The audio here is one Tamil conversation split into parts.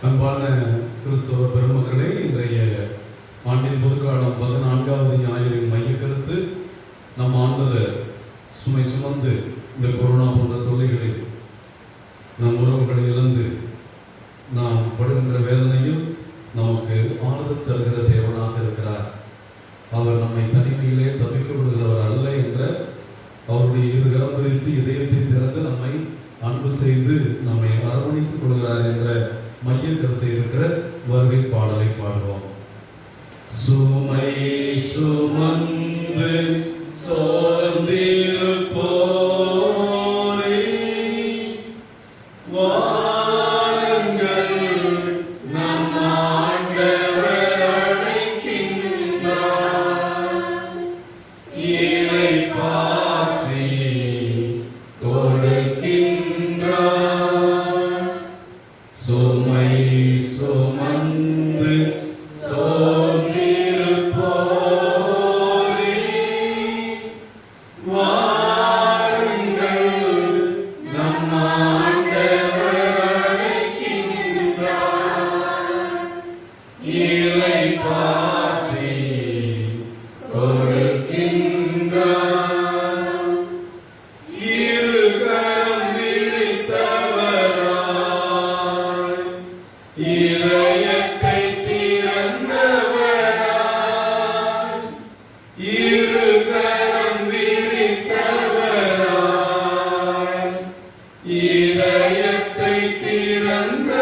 அன்பான கிறிஸ்தவ பெருமக்களே, இன்றைய ஆண்டின் பொதுக்காலம் 14வது ஞாயிறின் மைய கருத்து, நம் ஆண்டவர் சுமை சுமந்து இந்த கொரோனா போன்ற தொல்லைகளில் நம் உறவுகளை இழந்து நாம் படுகின்ற வேதனையும் நமக்கு ஆறுதல் தருகிற தேவனாக இருக்கிறார். அவர் நம்மை தனிமையிலே தவிக்க விடுகிறவர் அல்ல என்ற அவருடைய இரு கரம் பிரித்து இதயத்தை திறந்து நம்மை அன்பு செய்து நம்மை அரவணைத்துக் கொள்கிறார் என்ற மைய கருத்தை இருக்கிற வருகை பாடலை பாடுவோம். சுமை சுமந்து சோர்ந்திருப்போரே வாருங்கள், நம் ஆண்டவர் அழைக்கின்றார். இளைப்பாற்றி கொடுக்கின்றார். சுமை சுமந்து சோர்ந்திருப்போரே வாருங்கள், நம் ஆண்டவர் அழைக்கின்றார். இளைப்பாற்றி கொடுக்கின்றார். இரு கரம் விரித்தவராய், இதயத்தை திறந்தவராய், இரு கரம் விரித்தவராய், இதயத்தை திறந்தவராய்,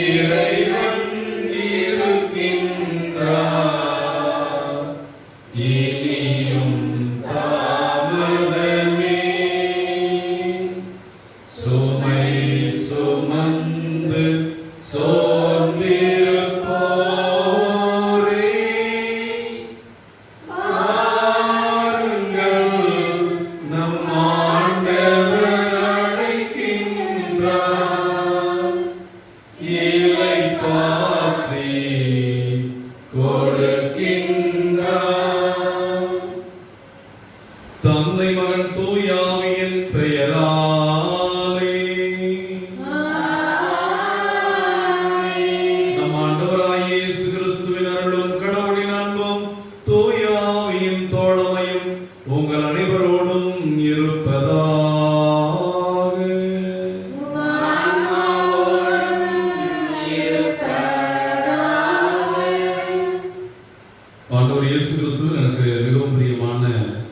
இறைவன் இருக்கின்றார். இனியும் தாமதமே. சுமை சுமந்து சோர்ந்திருப்போரே வாருங்கள், நம் ஆண்டவர் அழைக்கின்றார். இளைப்பாற்றி கொடுக்கின்றார். தந்தை மகன் தூய ஆவியின் பெயராலே நம் ஆண்டவராகிய இயேசு கிறிஸ்துவின் அருளும் கடவுளின் அன்பும் தூய ஆவியின் தோழமையும் உங்கள் அனைவரோடும் இருப்பதாக. ஆண்டவர் இயேசு கிறிஸ்துவின் எனக்கு மிகவும் பிரியமான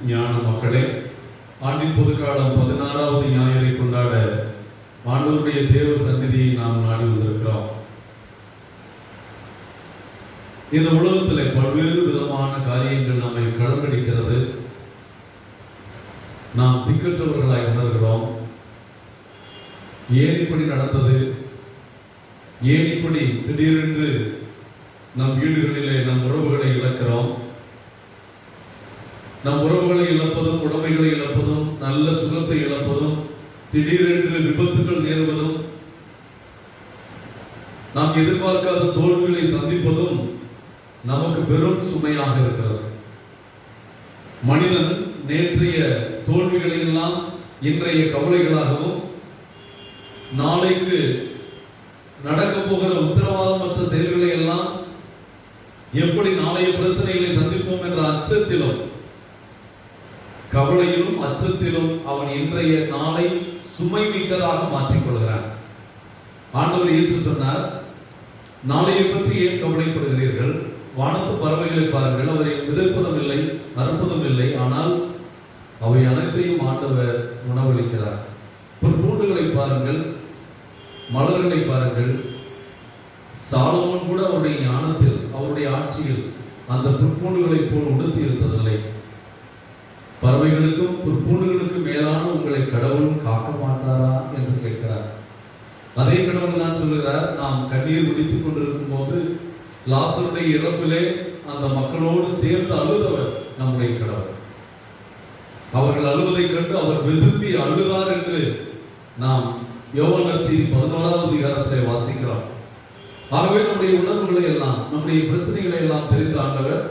ஞான மக்களே, ஆண்டின் பொதுக்காலம் 16வது ஞாயிறை கொண்டாட ஆண்டவருடைய தேவ சந்நிதியை நாம் நாடி வந்திருக்கிறோம். இந்த உலகத்தில் பல்வேறு விதமான காரியங்கள் நம்மை கடந்தடிக்கிறது. நாம் திக்கற்றவர்களாய் உணர்கிறோம். ஏன் இப்படி நடந்தது, ஏன் இப்படி திடீரென்று நம் வீடுகளிலே நம் உறவுகளை இழக்கிறோம். நம் உறவுகளை இழப்பதும், உடைமைகளை இழப்பதும், நல்ல சுகத்தை இழப்பதும், திடீரென்று விபத்துகள் நேருவதும், நாம் எதிர்பார்க்காத தோல்விகளை சந்திப்பதும் நமக்கு பெரும் சுமையாக இருக்கிறது. மனிதன் நேற்றைய தோல்விகளை எல்லாம் இன்றைய கவலைகளாகவும், நாளைக்கு நடக்க போகிற உத்தரவாதமற்ற செயல்களை எல்லாம் எப்படி நாளைய பிரச்சனைகளை சந்திப்போம் என்ற அச்சத்திலும் கவலையிலும் அச்சத்திலும் அவன் இன்றைய நாளை சுமை மிக்கதாக மாற்றிக் கொள்கிறான். ஆண்டவர் இயேசு சொன்னார், நாளையை பற்றி ஏன் கவலைப்படுகிறீர்கள்? வானத்து பறவைகளை பாருங்கள், அவரை விதைப்பதும் இல்லை, அறுப்பதும் இல்லை, ஆனால் அவை அனைத்தையும் ஆண்டவர் உணவளிக்கிறார். புற்பூண்டுகளை பாருங்கள், மலர்களை பாருங்கள். சாலமோன் கூட அவருடைய ஞானத்தில், அவருடைய ஆட்சியில் அந்த புற்பூண்டுகளை போல் உடுத்தி இருந்ததில்லை. பறவைகளுக்கும் புற்பூண்டுகளுக்கும் மேலான உங்களை கடவுள் காக்க மாட்டாரா என்று கேட்கிறார். அதே கடவுள் தான் சொல்லுகிறார், நாம் கண்ணீர் குடித்துக் கொண்டிருக்கும் போது லாசருடைய இறப்பிலே அந்த மக்களோடு சேர்ந்து அழுதவர் நம்முடைய கடவுள். அவர்கள் அழுவதை கண்டு அவர் வெதுப்பி அழுதார் என்று நாம் யோவான் நற்செய்தி 11வது அதிகாரத்தை வாசிக்கிறோம். ஆகவே நம்முடைய உணர்வுகளை எல்லாம், நம்முடைய பிரச்சனைகளை எல்லாம் தெரிந்த ஆண்டவர்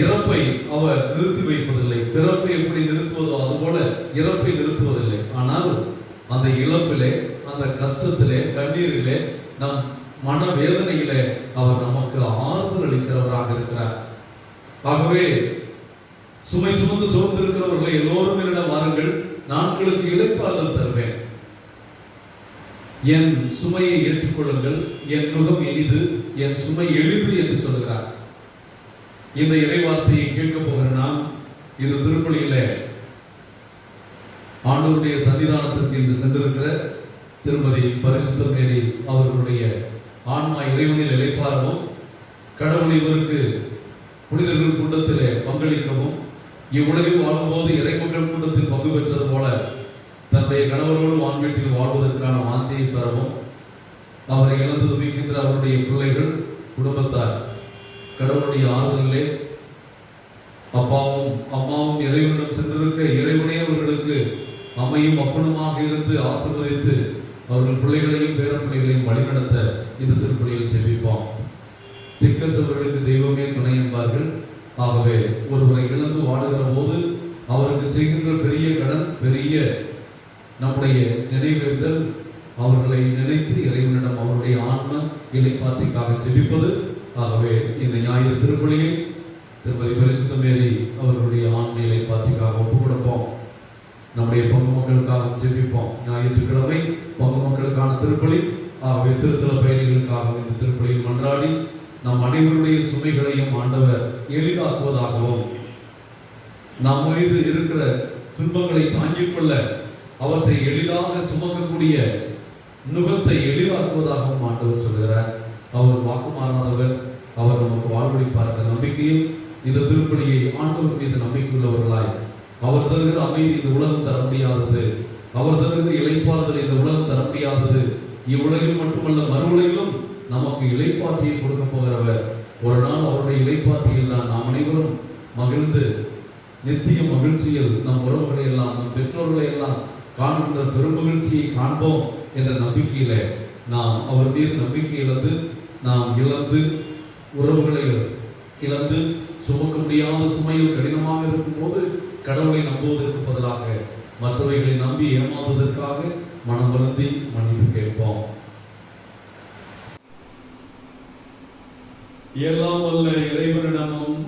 இறப்பை அவர் நிறுத்தி வைப்பதில்லை. பிறப்பை எப்படி நிறுத்துவதோ அதுபோல இறப்பை நிறுத்துவதில்லை. ஆனால் அந்த இழப்பிலே, அந்த அந்த கஷ்டத்திலே, கண்ணீரிலே, நம் மனவேதனையிலே அவர் நமக்கு ஆறுதல் அளிக்கிறவராக இருக்கிறார். ஆகவே சுமை சுமந்து சோர்ந்திருக்கிறவர்களை எல்லோரும் என்னிடம் வாருங்கள், நான் உங்களுக்கு இளைப்பாறுதல் தருவேன். என் சுமையை ஏற்றுக்கொள்ளுங்கள், என் நுகம் எளிது, என் சுமை எளிது என்று சொல்கிறார். இந்த இறைவார்த்தையை கேட்க போகிற நாம் இந்த திருப்பலியில ஆண்டவருடைய சன்னிதானத்திற்கு இன்று சென்றிருக்கிற திருமதி பரிசுத்த மேரி அவர்களுடைய ஆன்மா இறைவனில் இளைப்பாறவும், கடவுள் இவருக்கு புனிதர்கள் கூட்டத்திலே பங்களிக்கவும், இவ்வுலகில் வாழும்போது இறைமக்கள் கூட்டத்தில் பங்கு பெற்றது போல தன்னுடைய கணவரோடு வான்வீட்டில் வாழ்வதற்கான வாஞ்சையை பெறவும், அவரை இழந்து துதிக்கின்ற அவருடைய பிள்ளைகள், குடும்பத்தார் கடவுளுடைய ஆறுதலிலே அப்பாவும் அம்மாவும் இறைவனிடம் சென்றிருக்க இறைவனே அவர்களுக்கு அம்மையும் அப்பனுமாக இருந்து ஆசீர்வதித்து அவர்கள் பிள்ளைகளையும் பேர பிள்ளைகளையும் வழிநடத்த இந்த திருப்பலியில் ஜெபிப்போம். திக்கற்றவர்களுக்கு தெய்வமே துணை என்பார்கள். ஆகவே ஒருவரை இழந்து வாடுகிற போது அவருக்கு செய்கின்ற பெரிய கடன், பெரிய நம்முடைய நினைவேந்தல், அவர்களை நினைத்து இறைவனிடம் அவருடைய ஆன்ம இளைப்பாற்றிக்காக ஜெபிப்பது. ஆகவே இந்த ஞாயிறு திருப்பலியை திருமதி பரிசுத்த மேரி அவர்களுடைய ஆன்ம இளைப்பாற்றிக்காக ஒப்புக் கொடுப்போம். நம்முடைய பங்கு மக்களுக்காக ஜெபிப்போம். ஞாயிற்றுக்கிழமை பங்கு மக்களுக்கான திருப்பலி. ஆகவே திருத்தல பயணிகளுக்காக இந்த திருப்பலியில் மன்றாடி நம் அனைவருடைய சுமைகளையும் ஆண்டவர் எளிதாக்குவதாகவும், நாம் மீது இருக்கிற துன்பங்களை தாங்கிக் கொள்ள அவற்றை எளிதாக சுமக்கக்கூடிய நுகத்தை எளிதாக்குவதாகவும் ஆண்டவர் சொல்கிறார். அவர் வாக்கு மாறாதவர், அவர் நமக்கு வாழ்வளிப்பார் என்ற நம்பிக்கையில் இந்த திருப்பலியை ஆண்டவர் மீது நம்பிக்கையுள்ளவர்களாய், அவர் தருகிற அமைதி இந்த உலகம் தர முடியாதது, அவர் தருகிற இளைப்பாறுதல் இந்த உலகம் தர முடியாதது, இவ்வுலகில் மட்டுமல்ல மறு உலகிலும் நமக்கு இளைப்பாற்றியை கொடுக்க போகிறவர். ஒரு நாள் அவருடைய இளைப்பாற்றியில் தான் நாம் அனைவரும் மகிழ்ந்து நித்திய மகிழ்ச்சியில் நம் உறவுகளை எல்லாம், நம் பெற்றோர்களை எல்லாம் காணுகின்ற பெரும் மகிழ்ச்சியை காண்போம் என்ற நம்பிக்கையில நாம் அவர் மீது நம்பிக்கை இழந்து, நாம் இழந்து, உறவுகளை இழந்து, சுமக்க முடியாத சுமையில் கடினமாக இருக்கும் போது கடவுளை நம்புவதற்கு பதிலாக மற்றவைகளை நம்பி ஏமாறுவதற்காக மனம் வருந்தி மன்னிப்பு கேட்போம். எல்லாம் வல்ல இறைவனிடமும்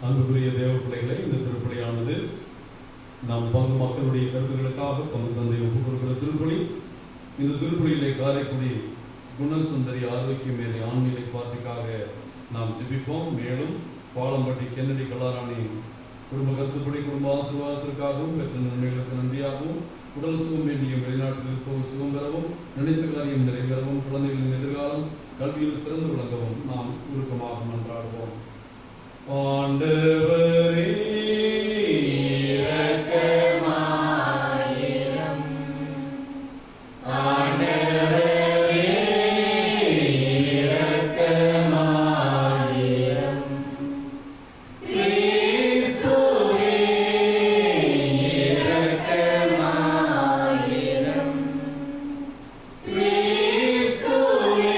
அன்புக்குரிய தேவ பிள்ளைகளை, இந்த திருப்பலியானது நாம் பங்கு மக்களுடைய கருத்துக்களுக்காக பங்கு தந்தை ஒப்புக் கொடுக்கிற திருப்பலி. இந்த திருப்பலியிலே காரைக்குடி குணசுந்தரி ஆரோக்கிய மேலே ஆன்மீக பார்ட்டிக்காக நாம் ஜெபிப்போம். மேலும் பாலம்பட்டி கென்னடி கலாராணி குடும்ப கருத்துப்படி குடும்ப ஆசீர்வாதத்திற்காகவும், பெற்ற நன்மைகளுக்கு நன்றியாகவும், உடல் சுகம் வேண்டிய வெளிநாட்டில் இருப்பவர் சுகம் பெறவும், நினைத்த காரியம் நிறைவேறவும், குழந்தைகளின் எதிர்காலம் கல்வியில் சிறந்து விளங்கவும் நாம் உருக்கமாக மன்றாடுவோம். ஆண்டவரே இரக்கமாயிரம், ஆண்டவரே இரக்கமாயிரம், கிறிஸ்துவே இரக்கமாயிரம், கிறிஸ்துவே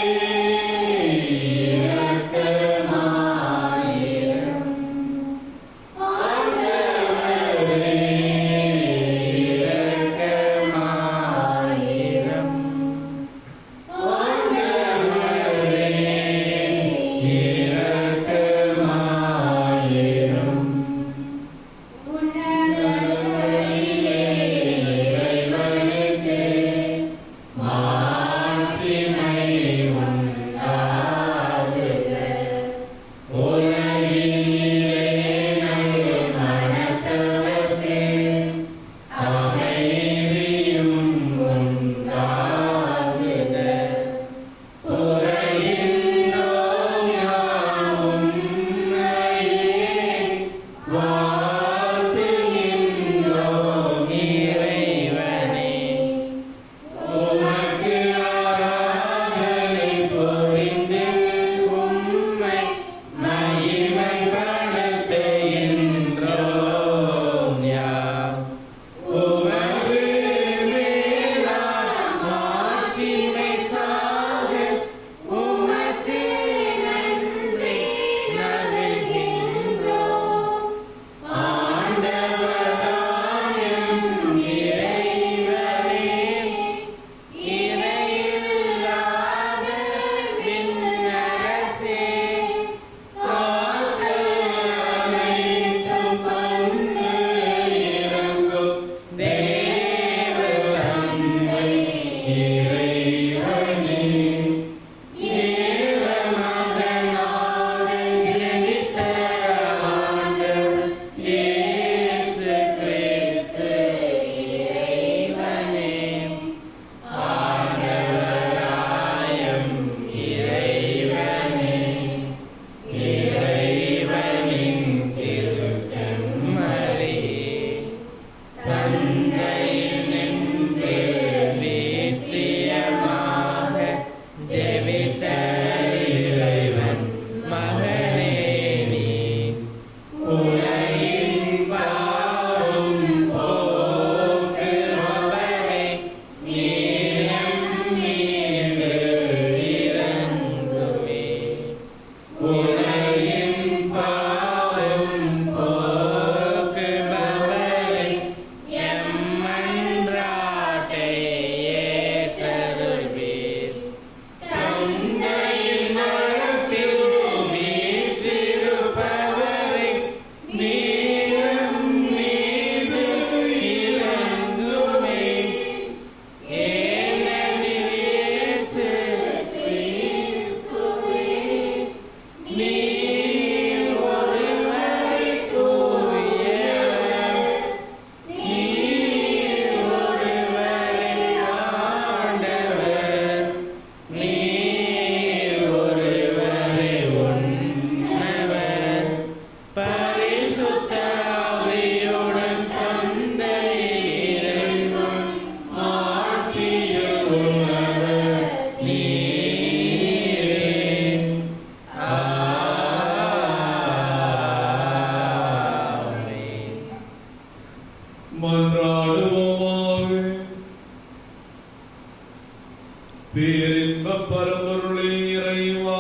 பேரின்பப் பரம்பொருளே இறைவா,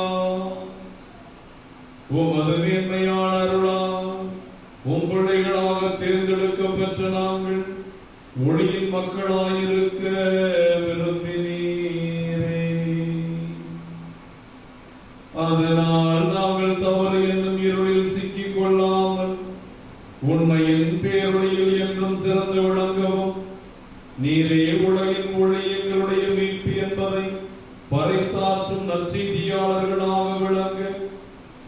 உமது மேன்மையான அருளால் உம் பிள்ளைகளாக தேர்ந்தெடுக்கப் பெற்ற நாங்கள் ஒளியின் மக்களாயிருக்க விரும்பினீரே. அதனால் நாங்கள் தவறு என்னும் இருளில் சிக்கிக் கொள்ளாமல் உண்மையின் பேரொளியில் என்றும் சிறந்து விளங்கவும் நீரே உலகின் ஒளி எங்களுடைய மீட்பு என்பதை பறைசாற்றும் நற்செய்தியாளர்களாக விளங்க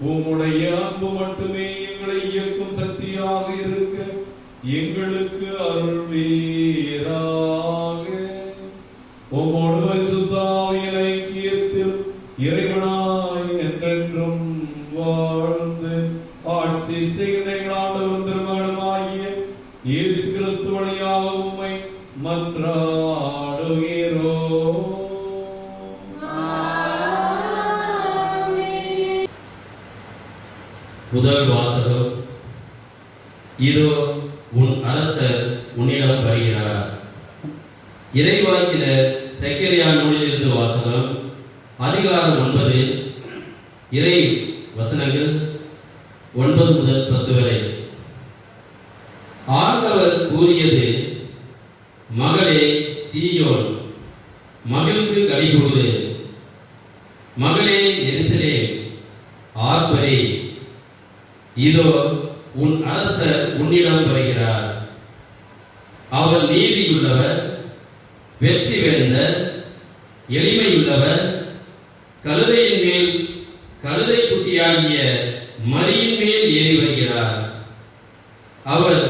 உம்முடைய அன்பு மட்டுமே எங்களை இயக்கும் சக்தியாக இருக்க எங்களுக்கு அருள்வீராக. உம்மோடு பரிசுத்த ஆவியின் ஐக்கியத்தில் இறைவனாய் என்றென்றும் வாழ்ந்து ஆட்சி செய்கிற ஆண்டவரும் திருமகனுமாகிய இயேசு கிறிஸ்து வழியாக உம்மை மன்றாடுகிறோம். முதல் வாசகம். இதோ உன் அரசர் உன்னிடம் வருகிறார். இறைவாக்கினர் செக்கரியா நூலிலிருந்து வாசகம். அதிகாரம் 9, இறை வசனங்கள் 9 முதல் 10 வரை. ஆண்டவர் கூறியது, மகளே சீயோன், மகிழ்ந்து களிகூறு. மகளே எருசலேம், ஆர்ப்பரி. இதோ உன் அரசர் உன்னிடம் வருகிறார். அவர் நீதியுள்ளவர், வெற்றி வேந்தர், எளிமையுள்ளவர், கழுதையின் மேல் கழுதை குட்டியாகிய மரியின் மேல் ஏறி வருகிறார். அவர்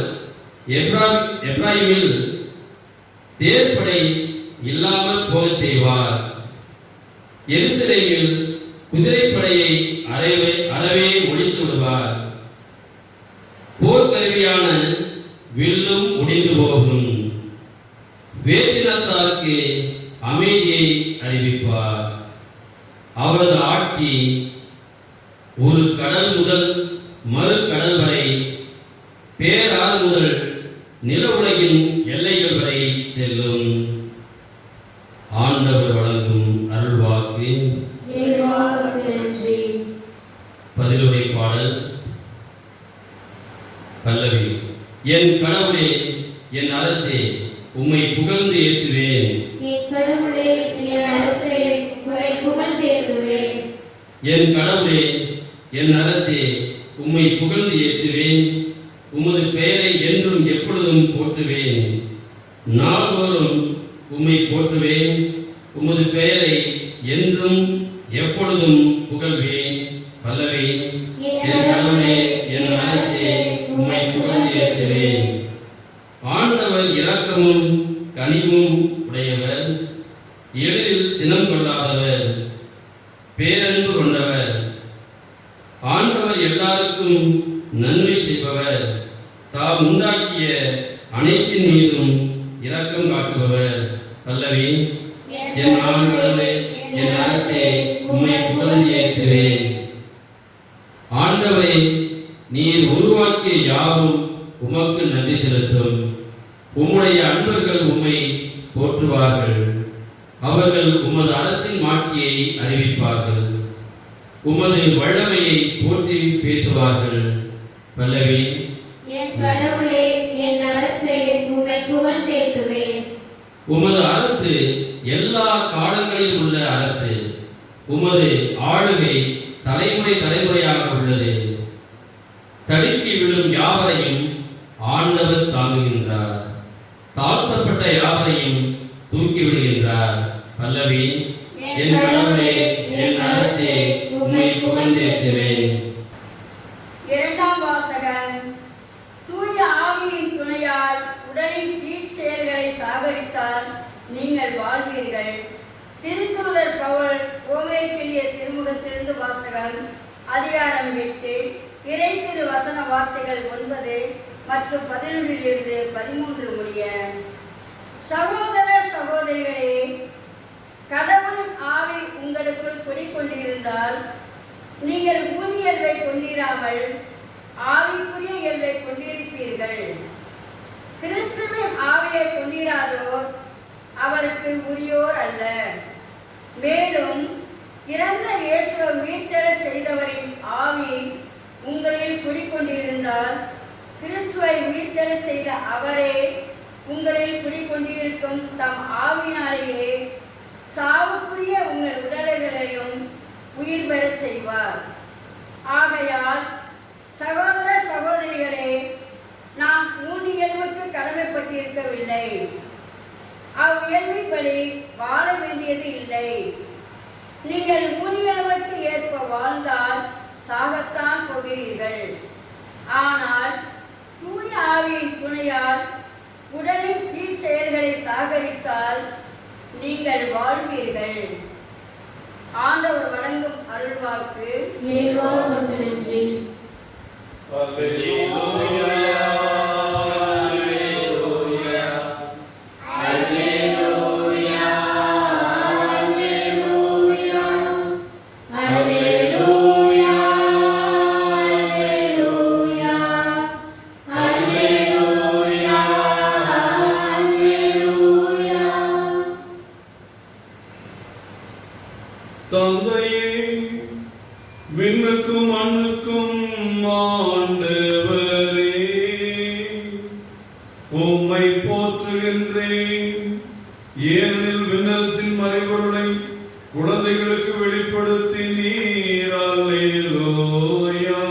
எப்ராயிமில் தேர்ப்படை இல்லாமல் போகச் செய்வார். எருசலேமில் குதிரைப்படையை அறவே ஒழித்து விடுவார். போர்க்கருவியான வில்லும் முடிந்து போகும். வேற்றினத்தாருக்கு அமைதியை அறிவிப்பார். அவரது ஆட்சி ஒரு கடல் முதல் மறு கடல் வரை, பேராறு முதல் நில உலகின் எல்லைகள் வரை செல்லும். ஆண்டவர் வழங்கும் அருள்வாக்கு. பதிலுரை பாடல். பல்லவி. என் கடவுளே, என் அரசே, உம்மை புகழ்ந்து ஏத்துவேன். என் கடவுளே, என் அரசே, உம்மை புகழ்ந்து ஏத்துவேன். என் கடவுளே, என் அரசே, உம்மை புகழ்ந்து ஏத்துவேன். உமது பெயரை என்றும் எப்பொழுதும் போற்றுவேன். நாள்தோறும் உம்மை போற்றுவேன், உமது பெயரை என்றும் எப்பொழுதும் புகழ்வேன். பல்லவி. என் கடவுளே, என் அரசே, உம்மை புகழ்ந்து ஏற்றுவேன். ஆண்டவர் இரக்கமும் கனிவும் உடையவர், எளிதில் சினம் கொள்ளாதவர், பேரன்பு கொண்டவர். ஆண்டவர் எல்லாருக்கும் நன்மை செய்பவர், தாம் உண்டாக்கிய அனைத்தின் மீதும் இரக்கம் காட்டுபவர். பல்லவி. என் ஆண்டவரே, என் அரசே, உம்மை புகழ்ந்து ஏற்றுவேன். ஆண்டவரே, நீர் உருவாக்கிய யாவும் உமக்கு நன்றி செலுத்தும். உம்முடைய அன்பர்கள் உம்மை போற்றுவார்கள். அவர்கள் உமது அரசின் மாட்சியை அறிவிப்பார்கள். உமது வல்லமையை போற்றி பேசுவார்கள். பல்லவி. என் கடவுளே, என் அரசே, உம்மை புகழ்ந்தேத்துவேன். உமது அரசு எல்லா காலங்களிலும் உள்ள அரசு. உமது ஆளுகை தலைமுறை தலைமுறையாக உள்ளது. தடுக்கி விழும் யாவரையும் ஆண்டவர் தாங்குகின்றார். தாழ்த்தப்பட்ட யாவரையும் தூக்கி விடுகின்றார். பல்லவி. என் கடவுளே, என் அரசே, உம்மை புகழ்ந்தேத்துவேன். இரண்டாம் வாசகம். தூய ஆவியின் துணையால் உடலின் தீச்செயல்களை சாகடித்தால் நீங்கள் வாழ்வீர்கள். திருத்தூதர் பவுல் ரோமேயர்க்கெழுதிய திருமுகத்திலிருந்து வாசகம். அதிகாரம் 8, இறை திரு வசன வார்த்தைகள் 9 மற்றும் 11 13 முடிய. சகோதர சகோதரிகளே, கடவுளின் ஆவி உங்களுக்குள் குடிக்கொண்டிருந்தால் நீங்கள் ஊனியல்வை கொண்டிராமல் ஆவிக்குரிய இயல்பை கொண்டிருப்பீர்கள். கிறிஸ்துவின் ஆவியை கொண்டிராதோர் அவருக்கு உரியோர் அல்ல. மேலும் இறந்த இயேசுவை உயிர்த்தெழச் செய்தவரின் ஆவி உங்களில் குடிக்கொண்டிருந்தால் கிறிஸ்துவை உயிர்த்தெழச் செய்த அவரே உங்களில் குடிக்கொண்டிருக்கும் தம் ஆவினாலேயே சாவுக்குரிய உங்கள் உடல்களையும் உயிர் பெறச் செய்வார். ஆகையால் சகோதர சகோதரிகளே, நாம் ஊனியல்வுக்கு கடமைப்பட்டிருக்கவில்லை, அவ்வியல்பின்படி வாழ வேண்டியது இல்லை. நீங்கள் ஊனியல்வுக்கு ஏற்ப வாழ்ந்தால் சாகத்தான் போகிறீர்கள். ஆனால் தூய ஆவியின் துணையால் உடலின் தீச்செயல்களை சாகடித்தால் நீங்கள் வாழ்வீர்கள். ஆண்டவர் வழங்கும் அருள்வாக்கு. இறைவா, உமக்கு நன்றி. தந்தையே, விண்ணுக்கும் மண்ணுக்கும் ஆண்டவரே, உம்மை போற்றுகின்றேன். ஏனெனில் விண்ணரசின் மறைபொருளை குழந்தைகளுக்கு வெளிப்படுத்தி நீர். அல்லேலூயா.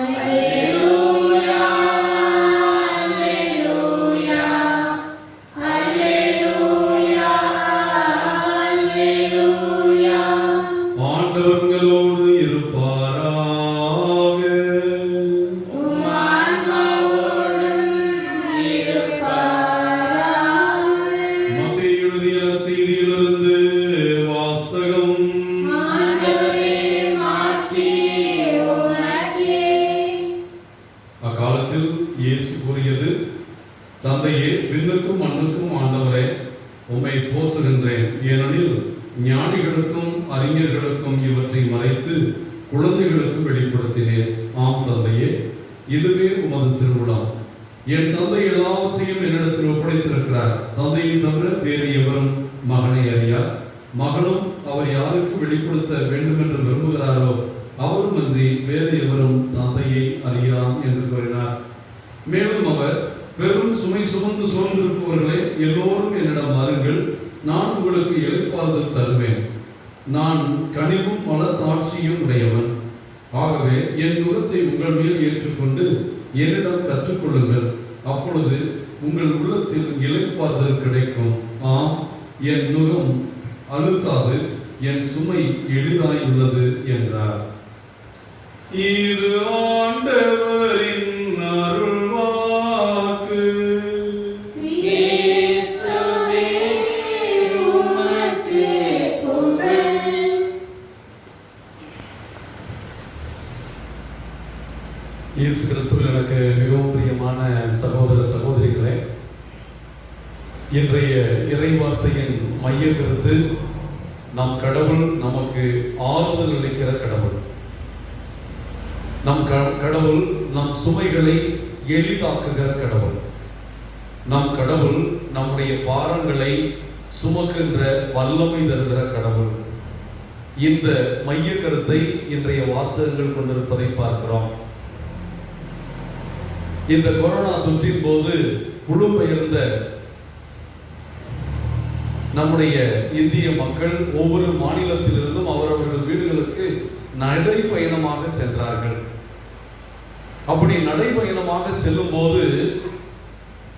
அல்லேலூயா, அல்லேலூயா, அல்லேலூயா, அல்லேலூயா. ஆண்டவர்களோடு இருப்பாராக. உம் ஆன்மாவோடும் இருப்பாராக. மத்தேயு எழுதிய செய்தியிலிருந்து வாசகம். ஆண்டவரே, மாட்சி உமக்கே. அக்காலத்தில் இயேசு கூறியது, தந்தையே, விண்ணுக்கும் மண்ணுக்கும் ஆண்டவரே, உம்மை போற்றுகின்றேன். ஏனெனில் ஞானிகளுக்கும் அறிஞர்களுக்கும் இவற்றை மறைத்து குழந்தைகளுக்கு வெளிப்படுத்தினேன். ஆம் தந்தையே, இதுவே உமது திருவுளம். என் தந்தை எல்லாவற்றையும் என்னிடத்தில் ஒப்படைத்திருக்கிறார். தந்தையை தவிர வேறு எவரும் மகனை அறியார். மகனும் அவர் யாருக்கு வெளிப்படுத்த வேண்டும் என்று விரும்புகிறாரோ அவருமன்றி வேறு எவரும் தந்தையை அறியார் என்று கூறினார். மேலும் அவர், பெரும் சுமை சுமந்து சோர்ந்திருப்பவர்களே, எல்லோரும் என்னிடம் வாருங்கள், நான் உங்களுக்கு இளைப்பாறுதல் தருவேன். நான் கனிவும் மனத்தாட்சியும் உடையவன். ஆகவே என் நுகத்தை உங்கள் மேல் ஏற்றுக்கொண்டு என்னிடம் கற்றுக்கொள்ளுங்கள். அப்பொழுது உங்கள் உள்ளத்தில் இளைப்பாறுதல் கிடைக்கும். ஆம், என் நுகம் அழுத்தாது, என் சுமை எளிதாயுள்ளது என்றார். இது ஆண்டவரின் அருள்வாக்கு. கிறிஸ்துவே உமக்கு புகழ். இயேசு கிறிஸ்துவில் எனக்கு மிகவும் பிரியமான சகோதர சகோதரிகளே, இன்றைய இறைவார்த்தையின் மைய கருத்து, நம் கடவுள் நமக்கு ஆறுதல் அளிக்கிற கடவுள். நம் கடவுள் நம் சுமைகளை எளிதாக்குகிற கடவுள். நம் கடவுள் நம்முடைய பாரங்களை சுமக்கின்ற வல்லமை தருகிற கடவுள். இந்த மைய கருத்தை இன்றைய வாசகங்கள் கொண்டிருப்பதை பார்க்கிறோம். இந்த கொரோனா தொற்றின் போது புலம்பெயர்ந்த நம்முடைய இந்திய மக்கள் ஒவ்வொரு மாநிலத்திலிருந்தும் அவரவர்கள் வீடுகளுக்கு நடைபயணமாக சென்றார்கள். அப்படி நடைபயணமாக செல்லும் போது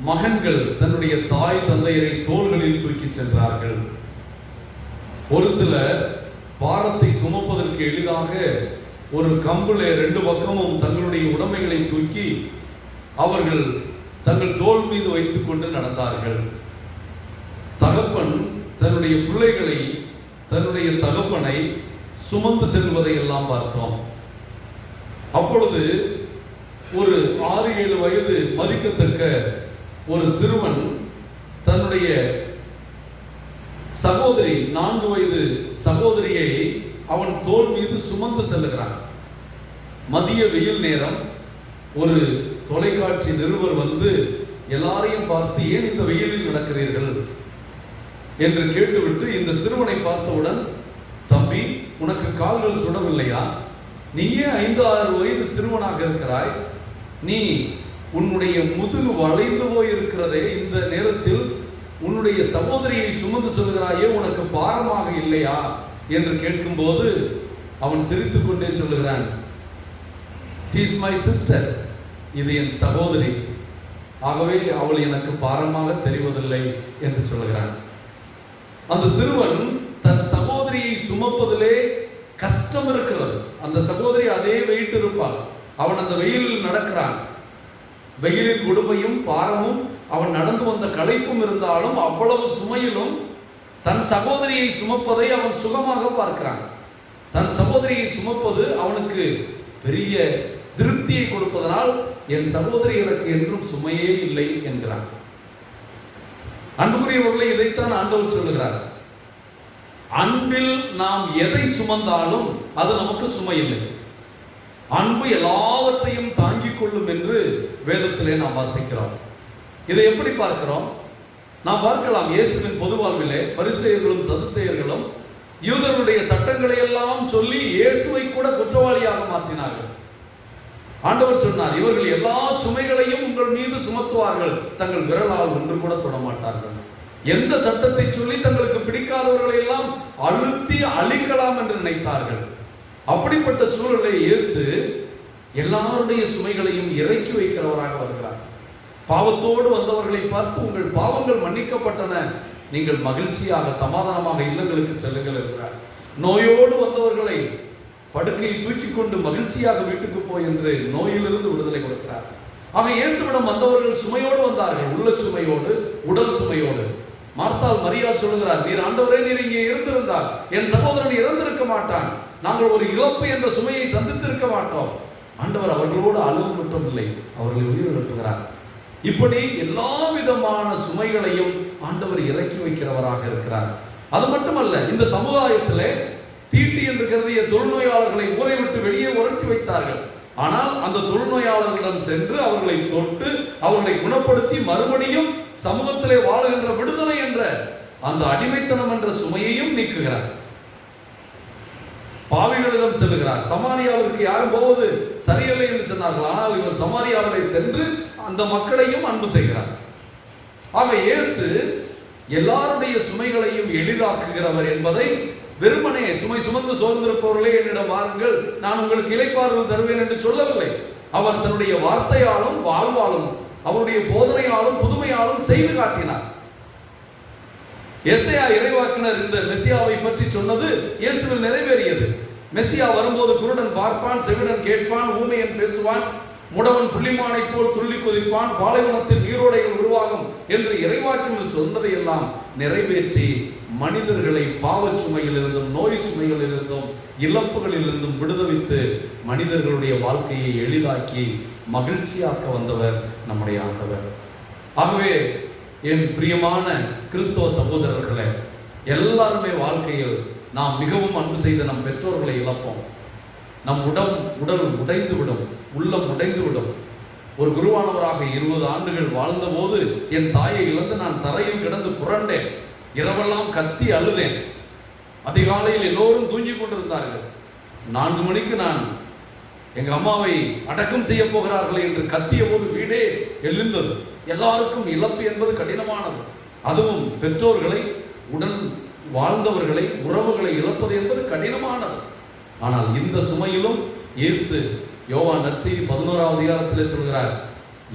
மகன்கள் தன்னுடைய தாய் தந்தையரை தோள்களில் தூக்கி சென்றார்கள். ஒரு சிலர் பாரத்தை சுமப்பதற்கு எளிதாக ஒரு கம்புல 2 பக்கமும் தங்களுடைய உடைமைகளை தூக்கி அவர்கள் தங்கள் தோள் மீது வைத்துக் கொண்டு நடந்தார்கள். தகப்பன் தன்னுடைய பிள்ளைகளை, தன்னுடைய தகப்பனை சுமந்து செல்வதை எல்லாம் பார்த்தோம். அப்பொழுது ஒரு 6-7 வயது மதிக்கத்தக்க ஒரு சிறுவன் தன்னுடைய சகோதரி 4 வயது சகோதரியை அவன் தோள் மீது சுமந்து செல்லுகிறான். மதிய வெயில் நேரம் ஒரு தொலைக்காட்சி நிருபர் வந்து எல்லாரையும் பார்த்து, ஏன் இந்த வெயிலில் நடக்கிறீர்கள் என்று கேட்டுவிட்டு இந்த சிறுவனை பார்த்தவுடன், தம்பி, உனக்கு கால்கள் சுடவில்லையா? நீயே 5-6 வயது சிறுவனாக இருக்கிறாய், நீ உன்னுடைய முதுகு வளைந்து போய் இருக்கிறதே, இந்த நேரத்தில் உன்னுடைய சகோதரியை சுமந்து சொல்கிறாயே, உனக்கு பாரமாக இல்லையா என்று கேட்கும்போது அவன் சிரித்துக் கொண்டே சொல்லுகிறான், she is my sister, இது என் சகோதரி, ஆகவே அவள் எனக்கு பாரமாக தெரிவதில்லை என்று சொல்லுகிறான். அந்த சிறுவன் தன் சகோதரியை சுமப்பதிலே கஷ்டம் இருக்கிறது. அந்த சகோதரி அதே வெயிட் இருப்பாள். அவன் அந்த வெயிலில் நடக்கிறான். வெயிலின் கொடுமையும் பாரமும் அவன் நடந்து வந்த களைப்பும் இருந்தாலும் அவ்வளவு சுமையிலும் தன் சகோதரியை சுமப்பதை அவன் சுகமாக பார்க்கிறான். தன் சகோதரியை சுமப்பது அவனுக்கு பெரிய திருப்தியை கொடுப்பதனால் என் சகோதரி எனக்கு என்றும் சுமையே இல்லை என்கிறான். அன்புக்குரியவர்களே, இதைத்தான் ஆண்டவர் சொல்லுகிறார். அன்பில் நாம் எதை சுமந்தாலும் அது நமக்கு சுமை இல்லை. அன்பு எல்லாவற்றையும் தாங்கிக் கொள்ளும் என்று வேதத்திலே நாம் வாசிக்கிறோம். இதை எப்படி பார்க்கிறோம்? நாம் பார்க்கலாம், இயேசுவின் பொது வாழ்விலே பரிசேயர்களும் சதுசேயர்களும் யூதர்களுடைய சட்டங்களை எல்லாம் சொல்லி இயேசுவை கூட குற்றவாளியாக மாற்றினார்கள். ஆண்டவர் சொன்னார், இவர்கள் எல்லா சுமைகளையும் உங்கள் மீது சுமத்துவார்கள், தங்கள் விரலால் ஒன்று கூட தொடமாட்டார்கள். எந்த சட்டத்தை சொல்லி தங்களுக்கு பிடிக்காதவர்களை எல்லாம் அழுத்தி அழிக்கலாம் என்று நினைத்தார்கள். அப்படிப்பட்ட சூழலை இயேசு எல்லாருடைய சுமைகளையும் இறக்கி வைக்கிறவராக வருகிறார். பாவத்தோடு வந்தவர்களை பார்த்து, உங்கள் பாவங்கள் மன்னிக்கப்பட்டன, நீங்கள் மகிழ்ச்சியாக சமாதானமாக இல்லங்களுக்கு செல்லுங்கள் என்கிறார். நோயோடு வந்தவர்களை படுக்கையை தூக்கி கொண்டு மகிழ்ச்சியாக வீட்டுக்கு போய் என்று நோயிலிருந்து விடுதலை கொடுக்கிறார். ஆக இயேசுவிடம் வந்தவர்கள் சுமையோடு வந்தார்கள், உள்ள சுமையோடு, உடல் சுமையோடு. மார்த்தாள் மரியாள் சொல்லுகிறார், நீர் ஆண்டவரே, நீர் இங்கே இருந்திருந்தால் என் சகோதரன் இறந்திருக்க மாட்டான், நாங்கள் ஒரு இழப்பு என்ற சுமையை சந்தித்திருக்க மாட்டோம். ஆண்டவர் அவர்களோடு அழுவு மட்டும் இல்லை, அவர்களை உயிர் எழுப்புகிறார். இப்படி எல்லா விதமான சுமைகளையும் ஆண்டவர் இறக்கி வைக்கிறவராக இருக்கிறார். அது மட்டுமல்ல, இந்த சமுதாயத்திலே தீட்டி என்று கருதிய தொழுநோயாளர்களை ஊரை விட்டு வெளியே உரட்டி வைத்தார்கள். ஆனால் அந்த தொழுநோயாளர்களிடம் சென்று அவர்களை தொட்டு அவர்களை குணப்படுத்தி மறுபடியும் சமூகத்திலே வாழுகின்ற விடுதலை என்ற அந்த அடிமைத்தனம் என்ற சுமையையும் நீக்குகிறார். பாவிகளிடம் செல்லுகிறார். சமாரியாவிற்கு யாரும் போவது சரியில்லை என்று சொன்னார்கள். ஆனால் இவர் சமாரியாவிலே சென்று அந்த மக்களையும் அன்பு செய்கிறார். ஆக இயேசு எல்லாருடைய சுமைகளையும் எளிதாக்குகிறவர் என்பதை வெறுமனே சுமை சுமந்து சோர்ந்திருப்பவர்களே என்னிடம் வாருங்கள், நான் உங்களுக்கு இளைப்பாறுதல் தருவேன் என்று சொல்லவில்லை. அவர் தன்னுடைய வார்த்தையாலும் வாழ்வாலும் அவருடைய போதனையாலும் புதுமையாலும் செய்து காட்டினார். எசேயா இறைவாக்கினர் இந்த மெசியாவை பற்றி சொன்னது இயேசுவில் நிறைவேறியது. மெசியா வரும்போது குருடன் பார்ப்பான், செவிடன் கேட்பான், ஊமையன் பேசுவான், முடவன் புள்ளிமானை போல் துள்ளி குதிப்பான், பாலைவனத்தில் நீரோடைகள் உருவாகும் என்று இறைவாக்கினர் சொன்னதை எல்லாம் நிறைவேற்றி மனிதர்களை பாவச் சுமையிலிருந்தும் நோய் சுமைகளிலிருந்தும் இழப்புகளிலிருந்தும் விடுதவித்து மனிதர்களுடைய வாழ்க்கையை எளிதாக்கி மகிழ்ச்சியாக்க வந்தவர் நம்முடைய ஆண்டவர். ஆகவே என் பிரியமான கிறிஸ்தவ சகோதரர்களே, எல்லாருமே வாழ்க்கையில் நாம் மிகவும் அன்பு செய்த நம் பெற்றோர்களை இழப்போம். நம் உடல் உடைந்து விடும், உள்ளம் உடைந்து விடும். ஒரு குருவானவராக 20 ஆண்டுகள் வாழ்ந்த போது என் தாயை இழந்து நான் தரையில் கிடந்து புரண்டேன். இரவெல்லாம் கத்தி அழுதேன். அதிகாலையில் எல்லோரும் தூங்கிக் கொண்டிருந்தார்கள். 4 மணிக்கு நான் எங்க அம்மாவை அடக்கம் செய்ய போகிறார்கள் என்று கத்திய போது வீடே எழுந்தது. எல்லாருக்கும் இழப்பு என்பது கடினமானது. அதுவும் பெற்றோர்களை, உடன் வாழ்ந்தவர்களை, உறவுகளை இழப்பது என்பது கடினமானது. ஆனால் இந்த சுமையிலும் இயேசு யோவான் நற்செய்தி 11ஆம் அதிகாரத்திலே சொல்கிறார்,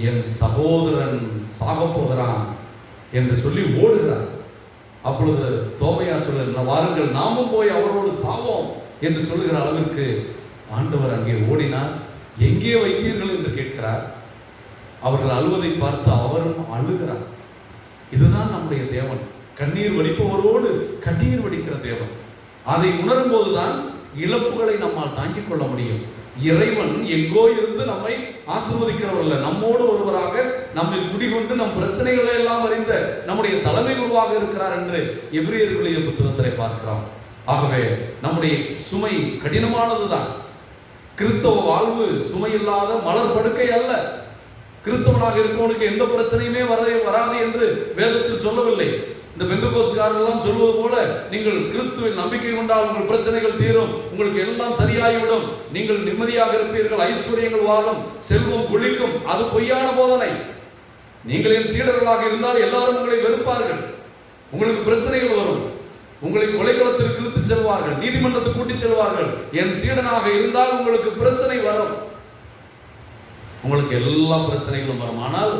என் சகோதரன் சாக போகிறான் என்று சொல்லி ஓடுகிறார். அப்பொழுது தோமையா சொல்லுகிறார், வாருங்கள் நாமும் போய் அவரோடு சாவோம் என்று சொல்லுகிற அளவிற்கு ஆண்டவர் அங்கே ஓடினார். எங்கே வைத்தீர்கள் என்று கேட்கிறார். அவர்கள் அழுவதை பார்த்து அவரும் அழுகிறார். இதுதான் நம்முடைய தேவன், கண்ணீர் வடிப்பவரோடு கண்ணீர் வடிக்கிற தேவன். அதை உணரும் போதுதான் இழப்புகளை நம்மால் தாங்கிக் கொள்ள முடியும். இறைவன் எங்கோ இருந்து நம்மை ஆசீர்வதிக்கிறவரல்ல, நம்மோடு ஒருவராக நம்மில் குடிகொண்டு நம் பிரச்சனைகளை எல்லாம் அறிந்த நம்முடைய தலைமை குருவாக இருக்கிறார் என்று எபிரேயர்களுடைய புத்தகத்திலே பார்க்கிறோம். ஆகவே நம்முடைய சுமை கடினமானதுதான். கிறிஸ்தவ வாழ்வு சுமை இல்லாத மலர் படுக்கை அல்ல. கிறிஸ்தவனாக இருப்பவனுக்கு எந்த பிரச்சனையுமே வராது என்று வேதத்தில் சொல்லவில்லை. இந்த பெந்தகோஸ்துக்காரர்கள் சொல்வது போல நீங்கள் கிறிஸ்துவில் நம்பிக்கை கொண்டால் உங்கள் பிரச்சனைகள் தீரும், உங்களுக்கு எல்லாம் சரியாகிவிடும், நீங்கள் நிம்மதியாக இருப்பீர்கள், ஐஸ்வர்யங்கள் வாழும், செல்வம் கொழிக்கும். அது பொய்யான போதனை. நீங்கள் என் சீடர்களாக இருந்தால் எல்லாரும் உங்களை வெறுப்பார்கள், உங்களுக்கு பிரச்சனைகள் வரும், உங்களை கொலைக்களத்திற்கு இழுத்து செல்வார்கள், நீதிமன்றத்துக்கு கூட்டிச் செல்வார்கள். என் சீடனாக இருந்தால் உங்களுக்கு பிரச்சனை வரும், உங்களுக்கு எல்லா பிரச்சனைகளும் வரும். ஆனால்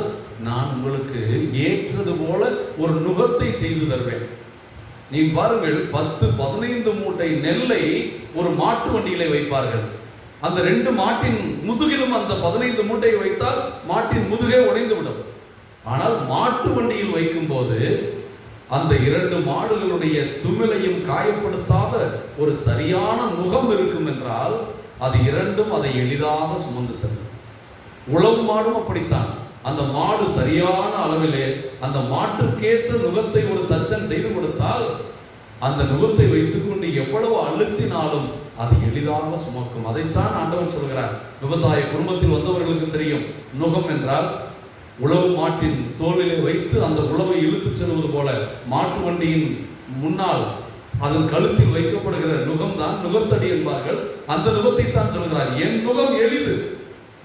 நான் உங்களுக்கு ஏற்றது போல ஒரு நுகத்தை செய்து தருவேன். நீ பாருங்கள், 10-15 மூட்டை நெல்லை ஒரு மாட்டு வண்டியிலே வைப்பார்கள். அந்த 2 மாட்டின் முதுகிலும் அந்த 15 மூட்டையை வைத்தால் மாட்டின் முதுகே உடைந்து விடும். ஆனால் மாட்டு வண்டியில் வைக்கும் போது அந்த 2 மாடுகளுடைய துமிலையும் காயப்படுத்தாத ஒரு சரியான நுகம் இருக்கும் என்றால் அது 2ம் அதை எளிதாக சுமந்து செல்லும். உழவு மாடும் அப்படித்தான். அந்த மாடு சரியான அளவிலே அந்த மாட்டுக்கேற்ற நுகத்தை ஒரு தச்சன் செய்து கொடுத்தால் அந்த நுகத்தை வைத்துக் கொண்டு எவ்வளவு அழுத்தினாலும் அது எளிதாக சுமக்கும். அதைத்தான் ஆண்டவர் சொல்கிறார். விவசாய குடும்பத்தில் வந்தவர்களுக்கு தெரியும், நுகம் என்றால் உழவு மாட்டின் தோளிலே வைத்து அந்த உழவை இழுத்து செல்வது போல மாட்டு வண்டியின் முன்னால் அதன் கழுத்தில் வைக்கப்படுகிற நுகம்தான் நுகத்தடி என்பார்கள். அந்த நுகத்தை தான் சொல்கிறார், என் நுகம் எளிது.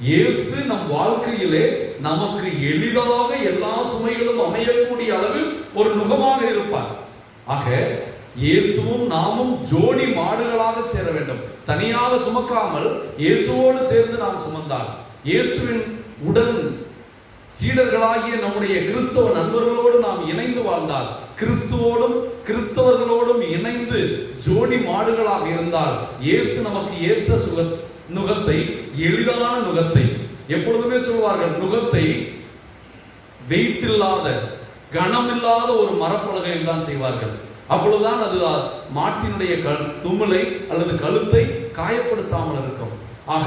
இயேசு நம் வாழ்க்கையிலே நமக்கு எளிதாக எல்லா சுமைகளும் அமையக்கூடிய அளவில் ஒரு நுகமாக இருப்பார். ஆக இயேசுவும் நாமும் ஜோடி மாடுகளாக சேர வேண்டும். தனியாக சுமக்காமல் இயேசுவோடு சேர்ந்து நாம் சுமந்தால், இயேசுவின் உடன் சீடர்களாகிய நம்முடைய கிறிஸ்தவ நண்பர்களோடு நாம் இணைந்து வாழ்ந்தால், கிறிஸ்துவோடும் கிறிஸ்தவர்களோடும் இணைந்து ஜோடி மாடுகளாக இருந்தால், இயேசு நமக்கு ஏற்ற நுகத்தை, எளிதான நுகத்தை, எப்பொழுதுமே சொல்வார்கள், நுகத்தை வெயிட் இல்லாத, கனமில்லாத ஒரு மரப்பலகையில் தான் செய்வார்கள். அப்பொழுதுதான் அது மாட்டினுடைய தும்முலை அல்லது கழுத்தை காயப்படுத்தாமல் இருக்கும். ஆக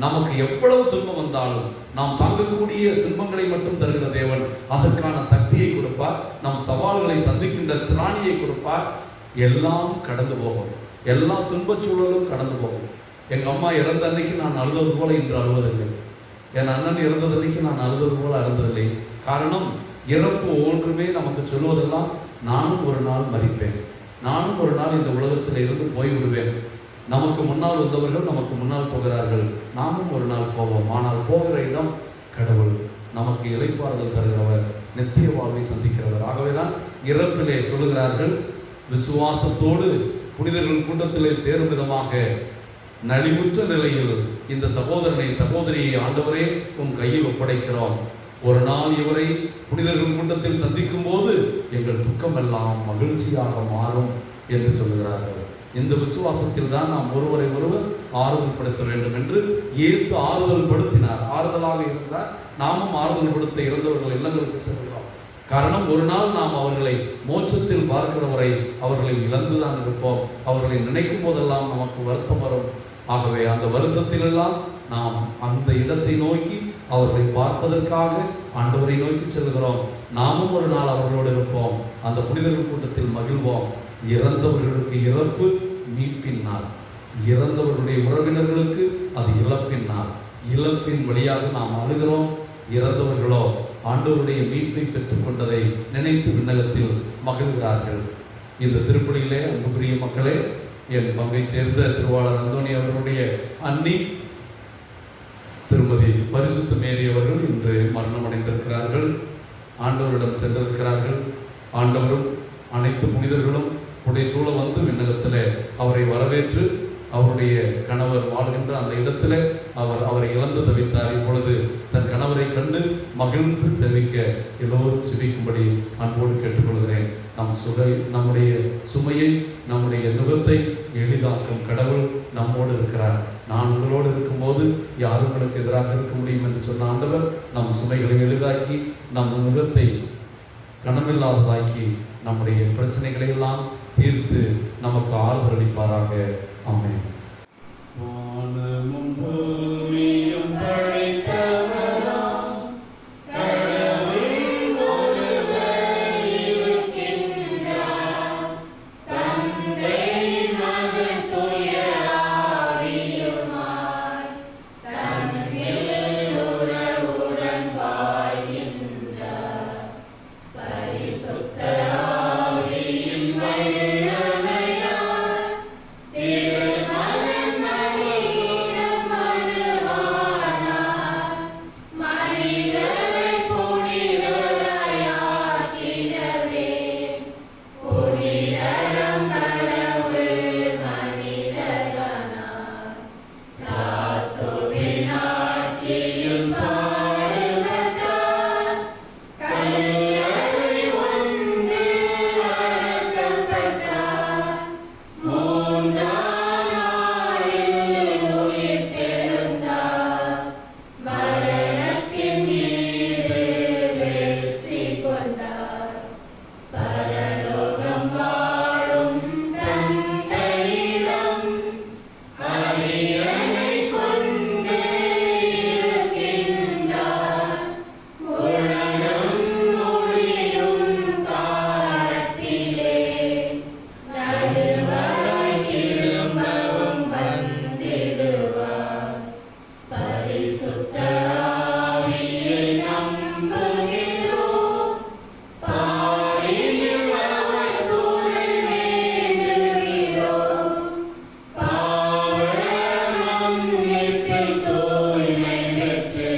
நமக்கு எவ்வளவு துன்பம் வந்தாலும் நாம் தாங்கக்கூடிய துன்பங்களை மட்டும் தருகிற தேவன் அதற்கான சக்தியை கொடுப்பார். நம் சவால்களை சந்திக்கின்ற திராணியை கொடுப்பார். எல்லாம் கடந்து போகும், எல்லா துன்பச் சூழலும் கடந்து போகும். எங்க அம்மா இறந்த அன்னைக்கு நான் அழுதது போல இன்று அழுவதில்லை. என் அண்ணன் இறந்தது அன்னைக்கு நான் அழுதது போல அழுந்ததில்லை. காரணம், இறப்பு ஒவ்வொன்றுமே நமக்கு சொல்வதெல்லாம் நானும் ஒரு நாள் மரிப்பேன், நானும் ஒரு நாள் இந்த உலகத்தில் இருந்து போய்விடுவேன். நமக்கு முன்னால் வந்தவர்கள் நமக்கு முன்னால் போகிறார்கள், நாமும் ஒரு நாள் போவோம். ஆனால் போகிற இடம் கடவுள். நமக்கு இளைப்பாறுதல் தருகிறவர், நித்திய வாழ்வை சந்திக்கிறவர். ஆகவேதான் இறப்பிலே சொல்லுகிறார்கள், விசுவாசத்தோடு புனிதர்கள் கூட்டத்திலே சேரும் விதமாக நலிவுற்ற நிலையில் இந்த சகோதரனை சகோதரியை ஆண்டவரே உன் கையில் ஒப்படைக்கிறோம். ஒரு நாள் இவரை புனிதர்கள் கூட்டத்தில் சந்திக்கும் போது எங்கள் துக்கமெல்லாம் மகிழ்ச்சியாக மாறும் என்று சொல்கிறார்கள். இந்த விசுவாசத்தில் தான் நாம் ஒருவரை ஒருவர் ஆறுதல் படுத்த வேண்டும் என்று இயேசு ஆறுதல் படுத்தினார். ஆறுதலாக இருந்தார். நாமும் ஆறுதல் படுத்த இறந்தவர்கள் இல்லங்களுக்கு செல்கிறோம். காரணம், ஒரு நாள் நாம் அவர்களை மோட்சத்தில் பார்க்கிற வரை அவர்களை இழந்துதான் இருப்போம். அவர்களை நினைக்கும் போதெல்லாம் நமக்கு வருத்தம் வரும். ஆகவே அந்த வருத்தத்திலெல்லாம் நாம் அந்த இடத்தை நோக்கி அவர்களை பார்ப்பதற்காக ஆண்டவரை நோக்கி செல்கிறோம். நாமும் ஒரு நாள் அவர்களோடு இருப்போம். அந்த புனிதர்கள் கூட்டத்தில் மகிழ்வோம். இறந்தவர்களுக்கு இறப்பு மீட்பின் நாள், இறந்தவர்களுடைய உறவினர்களுக்கு அது இழப்பின் நாள். இழப்பின் வழியாக நாம் அழுகிறோம். இறந்தவர்களோ ஆண்டவருடைய மீட்பை பெற்றுக்கொண்டதை நினைத்து விண்ணகத்தில் மகிழ்கிறார்கள். இந்த திருப்பலியிலே அன்புக்குரிய மக்களே, என் பங்கை சேர்ந்த திருவாளர் அந்தோணி அவர்களுடைய அண்ணி திருமதி பரிசுத்த மேரி அவர்கள் இன்று மரணம் அடைந்திருக்கிறார்கள். ஆண்டவரிடம் சென்றிருக்கிறார்கள். ஆண்டவரும் அனைத்து புனிதர்களும் புடைசூழ வந்து விண்ணகத்தில் அவரை வரவேற்று அவருடைய கணவர் வாழ்கின்ற அந்த இடத்துல அவரை இழந்து தவித்தார். இப்பொழுது தன் கணவரை கண்டு மகிழ்ந்து தவிக்க எல்லோரும் சிரிக்கும்படி அன்போடு கேட்டுக்கொள்கிறேன். நம்முடைய சுமையை, நம்முடைய நுகத்தை எளிதாக்கும் கடவுள் நம்மோடு இருக்கிறார். நான் உங்களோடு இருக்கும்போது யாரும் உங்களுக்கு எதிராக இருக்க முடியும் என்று சொன்ன ஆண்டவர் நம் சுமைகளை எளிதாக்கி நம் நுகத்தை கனமில்லாததாக்கி நம்முடைய பிரச்சனைகளை எல்லாம் தீர்த்து நமக்கு ஆறுதல் அளிப்பாராக. ஆமென். வானமும் பூமியும் படைத்தவராம் கடவுள் ஒருவர் இருக்கின்றார். தந்தை மகன் தூய ஆவியுமாய் தன்னில் உறவுடன் வாழ்கின்றார். பரிசுத்த ஆவியின் வல்லமையால் திருமகன் மரியிடம் மனுவானார். மனிதரை புனிதராக்கிடவே புனிதரம் கடவுள் மனிதரானார். பிலாத்துவின் ஆட்சியில் பாடுபட்டார். கல்லறை ஒன்றில் அடக்கப்பட்டார். மூன்றாம் நாளில் உயிர்த்தெழுந்தார். மரணத்தின் மீது வெற்றி கொண்டார். பரலோகம் வாழும் தந்தையிடம் அரியணை கொண்டு இருக்கின்றார். உலகம் முடியும் காலத்திலே நடுவாய் திரும்பவும் வந்திடுவார். பரிசுத்த ஆவியை நம்புகிறோம். பாரினில் அவர் துணை வேண்டுகிறோம். பாவ மன்னிப்பில் தூய்மை பெற்று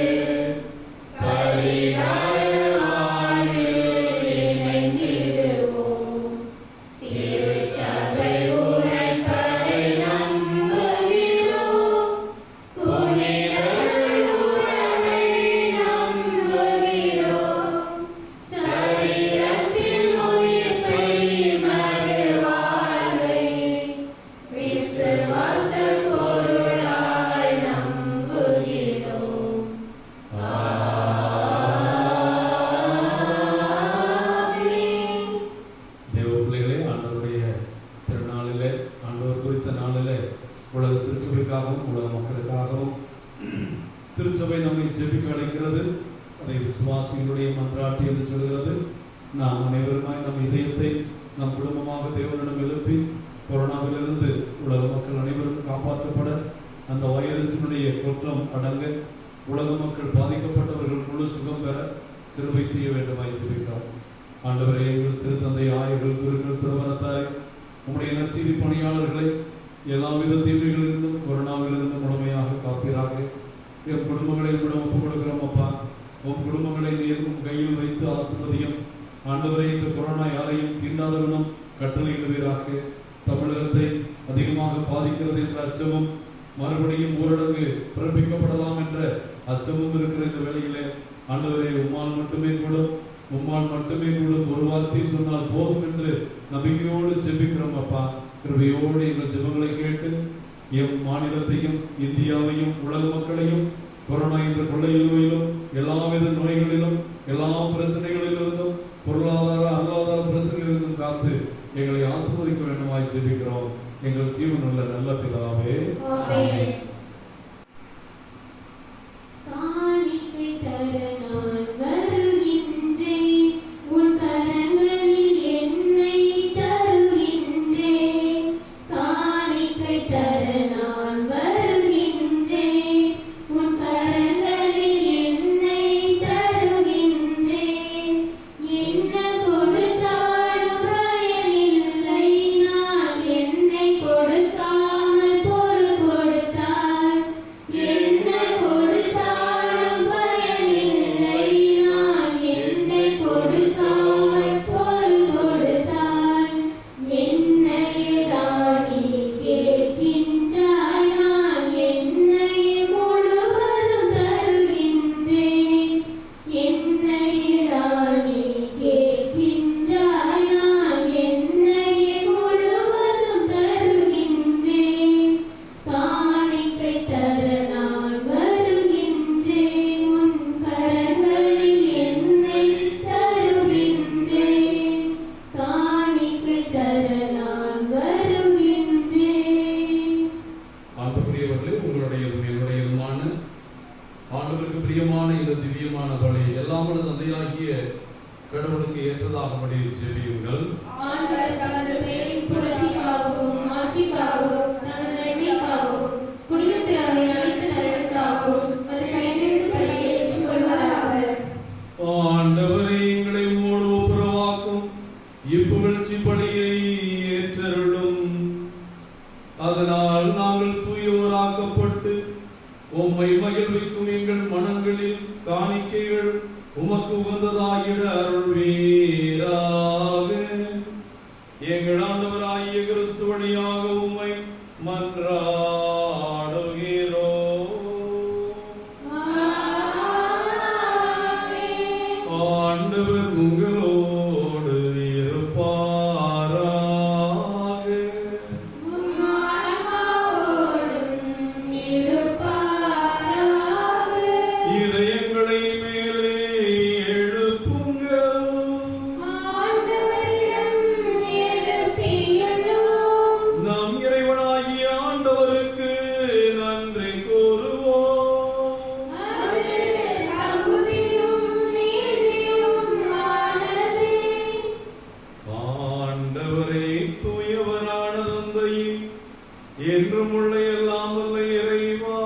பரிகார வாழ்வில் இணைந்திடுவோம். திருச்சபை உரைப்பதை நம்புகிறோம். புனிதர்கள் உறவை நம்புகிறோம். சரீரத்தின் உயிர்ப்பை மறுவாழ்வை விசுவாச பொருளாய் நம்புகிறோம். ஆமென். தேவ பிள்ளைகளே, ஆண்டவருடைய திருநாளிலே, ஆண்டவர் குறித்த நாளிலே உலக திருச்சபைக்காகவும் உலக மக்களுக்காகவும் திருச்சபை நம்மை ஜெபிக்க அழைக்கிறது. அதை விசுவாசிகளுடைய மன்றாட்டு என்று சொல்கிறது. நாம் அனைவருமாய் நம் இதயத்தை நம் குடும்பமாக தேவனிடம் எழுப்பி கொரோனாவிலிருந்து உலக மக்கள் அனைவரும் காப்பாற்றப்பட, அந்த வைரஸினுடைய குற்றம் அடங்க, உலக மக்கள் பாதிக்கப்பட்டவர்கள் முழு சுகம் பெற கிருபை செய்ய வேண்டுமாய் ஜெபிக்கிறோம். ஆண்டவரே, எங்கள் திருத்தந்தை ஆயர்கள், குருக்கள், திருவனத்தாரை, உம்முடைய நற்செய்தி பணியாளர்களை எல்லாவித தீமைகளிலிருந்தும் கொரோனாவிலிருந்து முழுமையாக காப்பீராக. என் குடும்பங்களை கூட ஒப்புக் கொடுக்கிறோம் அப்பா. உன் குடும்பங்களை நீரும் கையில் வைத்து ஆசீர்வதியும். ஆண்டவரே, இந்த கொரோனா யாரையும் தீண்டாதவனும் கட்டளையிடுவீராக. தமிழகத்தை அதிகமாக பாதிக்கிறது என்ற அச்சமும், மறுபடியும் ஊரடங்கு பிறப்பிக்கப்படலாம் என்ற அச்சமும் இருக்கிற இந்த வேளையிலே ஆண்டவரே உம்மால் மட்டுமே கூடும், உம்மால் மட்டுமே கூடும். ஒரு வார்த்தை சொன்னால் போதும் என்று நம்பிக்கையோடு ஜெபிக்கிறோம் அப்பா. கிருபையோடு எங்கள் ஜெபங்களை கேட்டு எம் மாநிலத்தையும் இந்தியாவையும் உலக மக்களையும் கொரோனா என்ற கொள்ளை நோயிலும் எல்லாவித நோய்களிலும் எல்லா பிரச்சனைகளிலிருந்தும் பொருளாதார அல்லாதார பிரச்சனைகளிலிருந்தும் காத்து எங்களை ஆசீர்வதிக்க வேண்டுமாய் ஜெபிக்கிறோம் எங்கள் ஜீவனுள்ள நல்ல பிதாவே. ஆமென். காணிக்கை தர நான் வருகின்றேன், உன் கரங்களில் என்னை தருகின்றேன். காணிக்கை தர நான் வருகின்றேன், உன் கரங்களில் என்னை தருகின்றேன். என்ன கொடுத்தாலும் பயனில்லை, நான் என்னை கொடுக்காமல் பொருள் கொடுத்தாய். என்ன கொடுத்தாலும் பயனில்லை, நான் என்னை கொடுக்காமல் பொருள் கொடுத்தாய். என்னையே தானே கேட்கின்றாய், நான் என்னையே முழுவதும் தருகின்றேன். என்னையே தானே கேட்கின்றாய், நான் என்னையே முழுவதும் தருகின்றேன். காணிக்கை தர நான் வருகின்றேன், உன் கரங்களில் என்னை தருகின்றேன். காணிக்கை தர நான் வருகின்றேன். ஆண்டவரே, உங்களுடையதும் என்னுடையதுமான ஆண்டவருக்கு பிரியமான இந்த திவ்யமான பலி எல்லாம் வல்ல தந்தையாகிய கடவுளுக்கு ஏற்றதாகபடி ஜெபியுங்கள். ஆண்டவர் தமது பெயரின் புகழ்ச்சிக்காகவும் மாட்சிக்காகவும் தமது நன்மைக்காகவும் புனித திராவின் அனைத்து நலனுக்காகவும் அது கைநெடுத்து பலியை ஏற்றுக்கொள்வாராக. ஆண்டவரே, எங்களை உம்மோடு ஒப்புரவாக்கும் இப்புகழ்ச்சி பலியை ஏற்றருளும். அதனால் நாங்கள் தூயவராக்கப்பட்டு உம்மை மகிழ்விக்கும் எங்கள் மனங்களில் காணிக்கைகள் உமக்கு உகந்ததாகிட அருள்வீராக. எங்கள் ஆண்டவராகிய கிறிஸ்து வழியாக உம்மை மன்றாடுகிறோம். ஆமென். ஆண்டவர் உங்களோடு இருப்பாராக. உம் ஆன்மாவோடும் இருப்பாராக. இதயங்களை மேலே எழுப்புங்கள். ஆண்டவரிடம் எழுப்பியுள்ளோம். நம் இறைவனாகிய ஆண்டவருக்கு நன்றி கூறுவோம். அது தகுதியும் நீதியுமானதே. ஆண்டவரே, தூயவரான தந்தையே, என்றும் உள்ள எல்லாம் வல்ல இறைவா,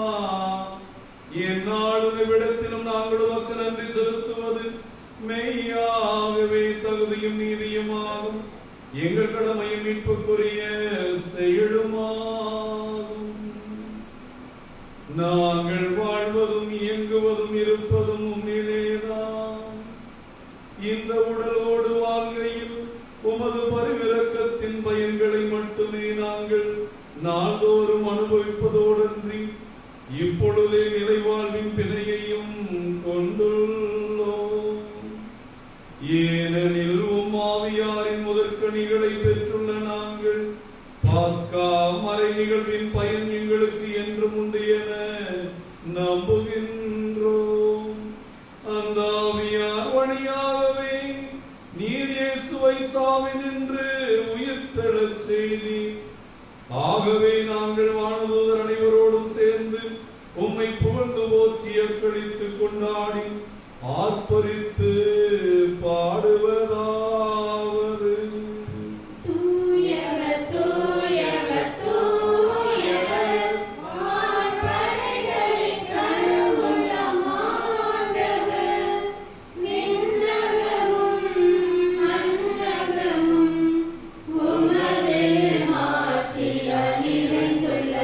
எந்நாளும் இவ்விடத்திலும் நாங்கள் உமக்கு நன்றி செலுத்துவது மெய்யாகவே தகுதியும் நீதியுமாகும். எங்கள் கடமையும் மீட்புக்குரிய செயலுமாகும். நாங்கள் வாழ்வதும் இயங்குவதும் இருப்பதும் உம்மிலேதான். இந்த உடலோடு வாழ்கையில் உமது பரிவிரக்கத்தின் பயன்களை மட்டுமே நாங்கள் நாள்தோறும் அனுபவிப்பதோடன்றி இப்பொழுதே நிலைவாழ்வின் பிணையையும் கொண்டுள்ளோம். ஏனெனில் உம் ஆவியாரின் முதற்கனிகளை பெற்றுள்ள நாங்கள் பாஸ்கா மறை நிகழ்வின் பயன் எங்களுக்கு என்றும் உண்டு என நம்புகின்றோம். அந்த ஆவியார் வழியாகவே நீர் இயேசுவை சாவினின்று உயிர்த்தெழச் செய்தீர். ஆகவே நாங்கள் வானதூதர் அனைவரோடும் சேர்ந்து உம்மை புகழ்ந்து போற்றி அக்களித்துக் கொண்டாடி ஆர்ப்பரித்து பாடுவதாவது. தூயவர் தூயவர் தூயவர், வான்படைகளின் கடவுளாம் ஆண்டவர். விண்ணகமும் மண்ணகமும் உமது மாட்சியால் நிறைந்துள்ளன.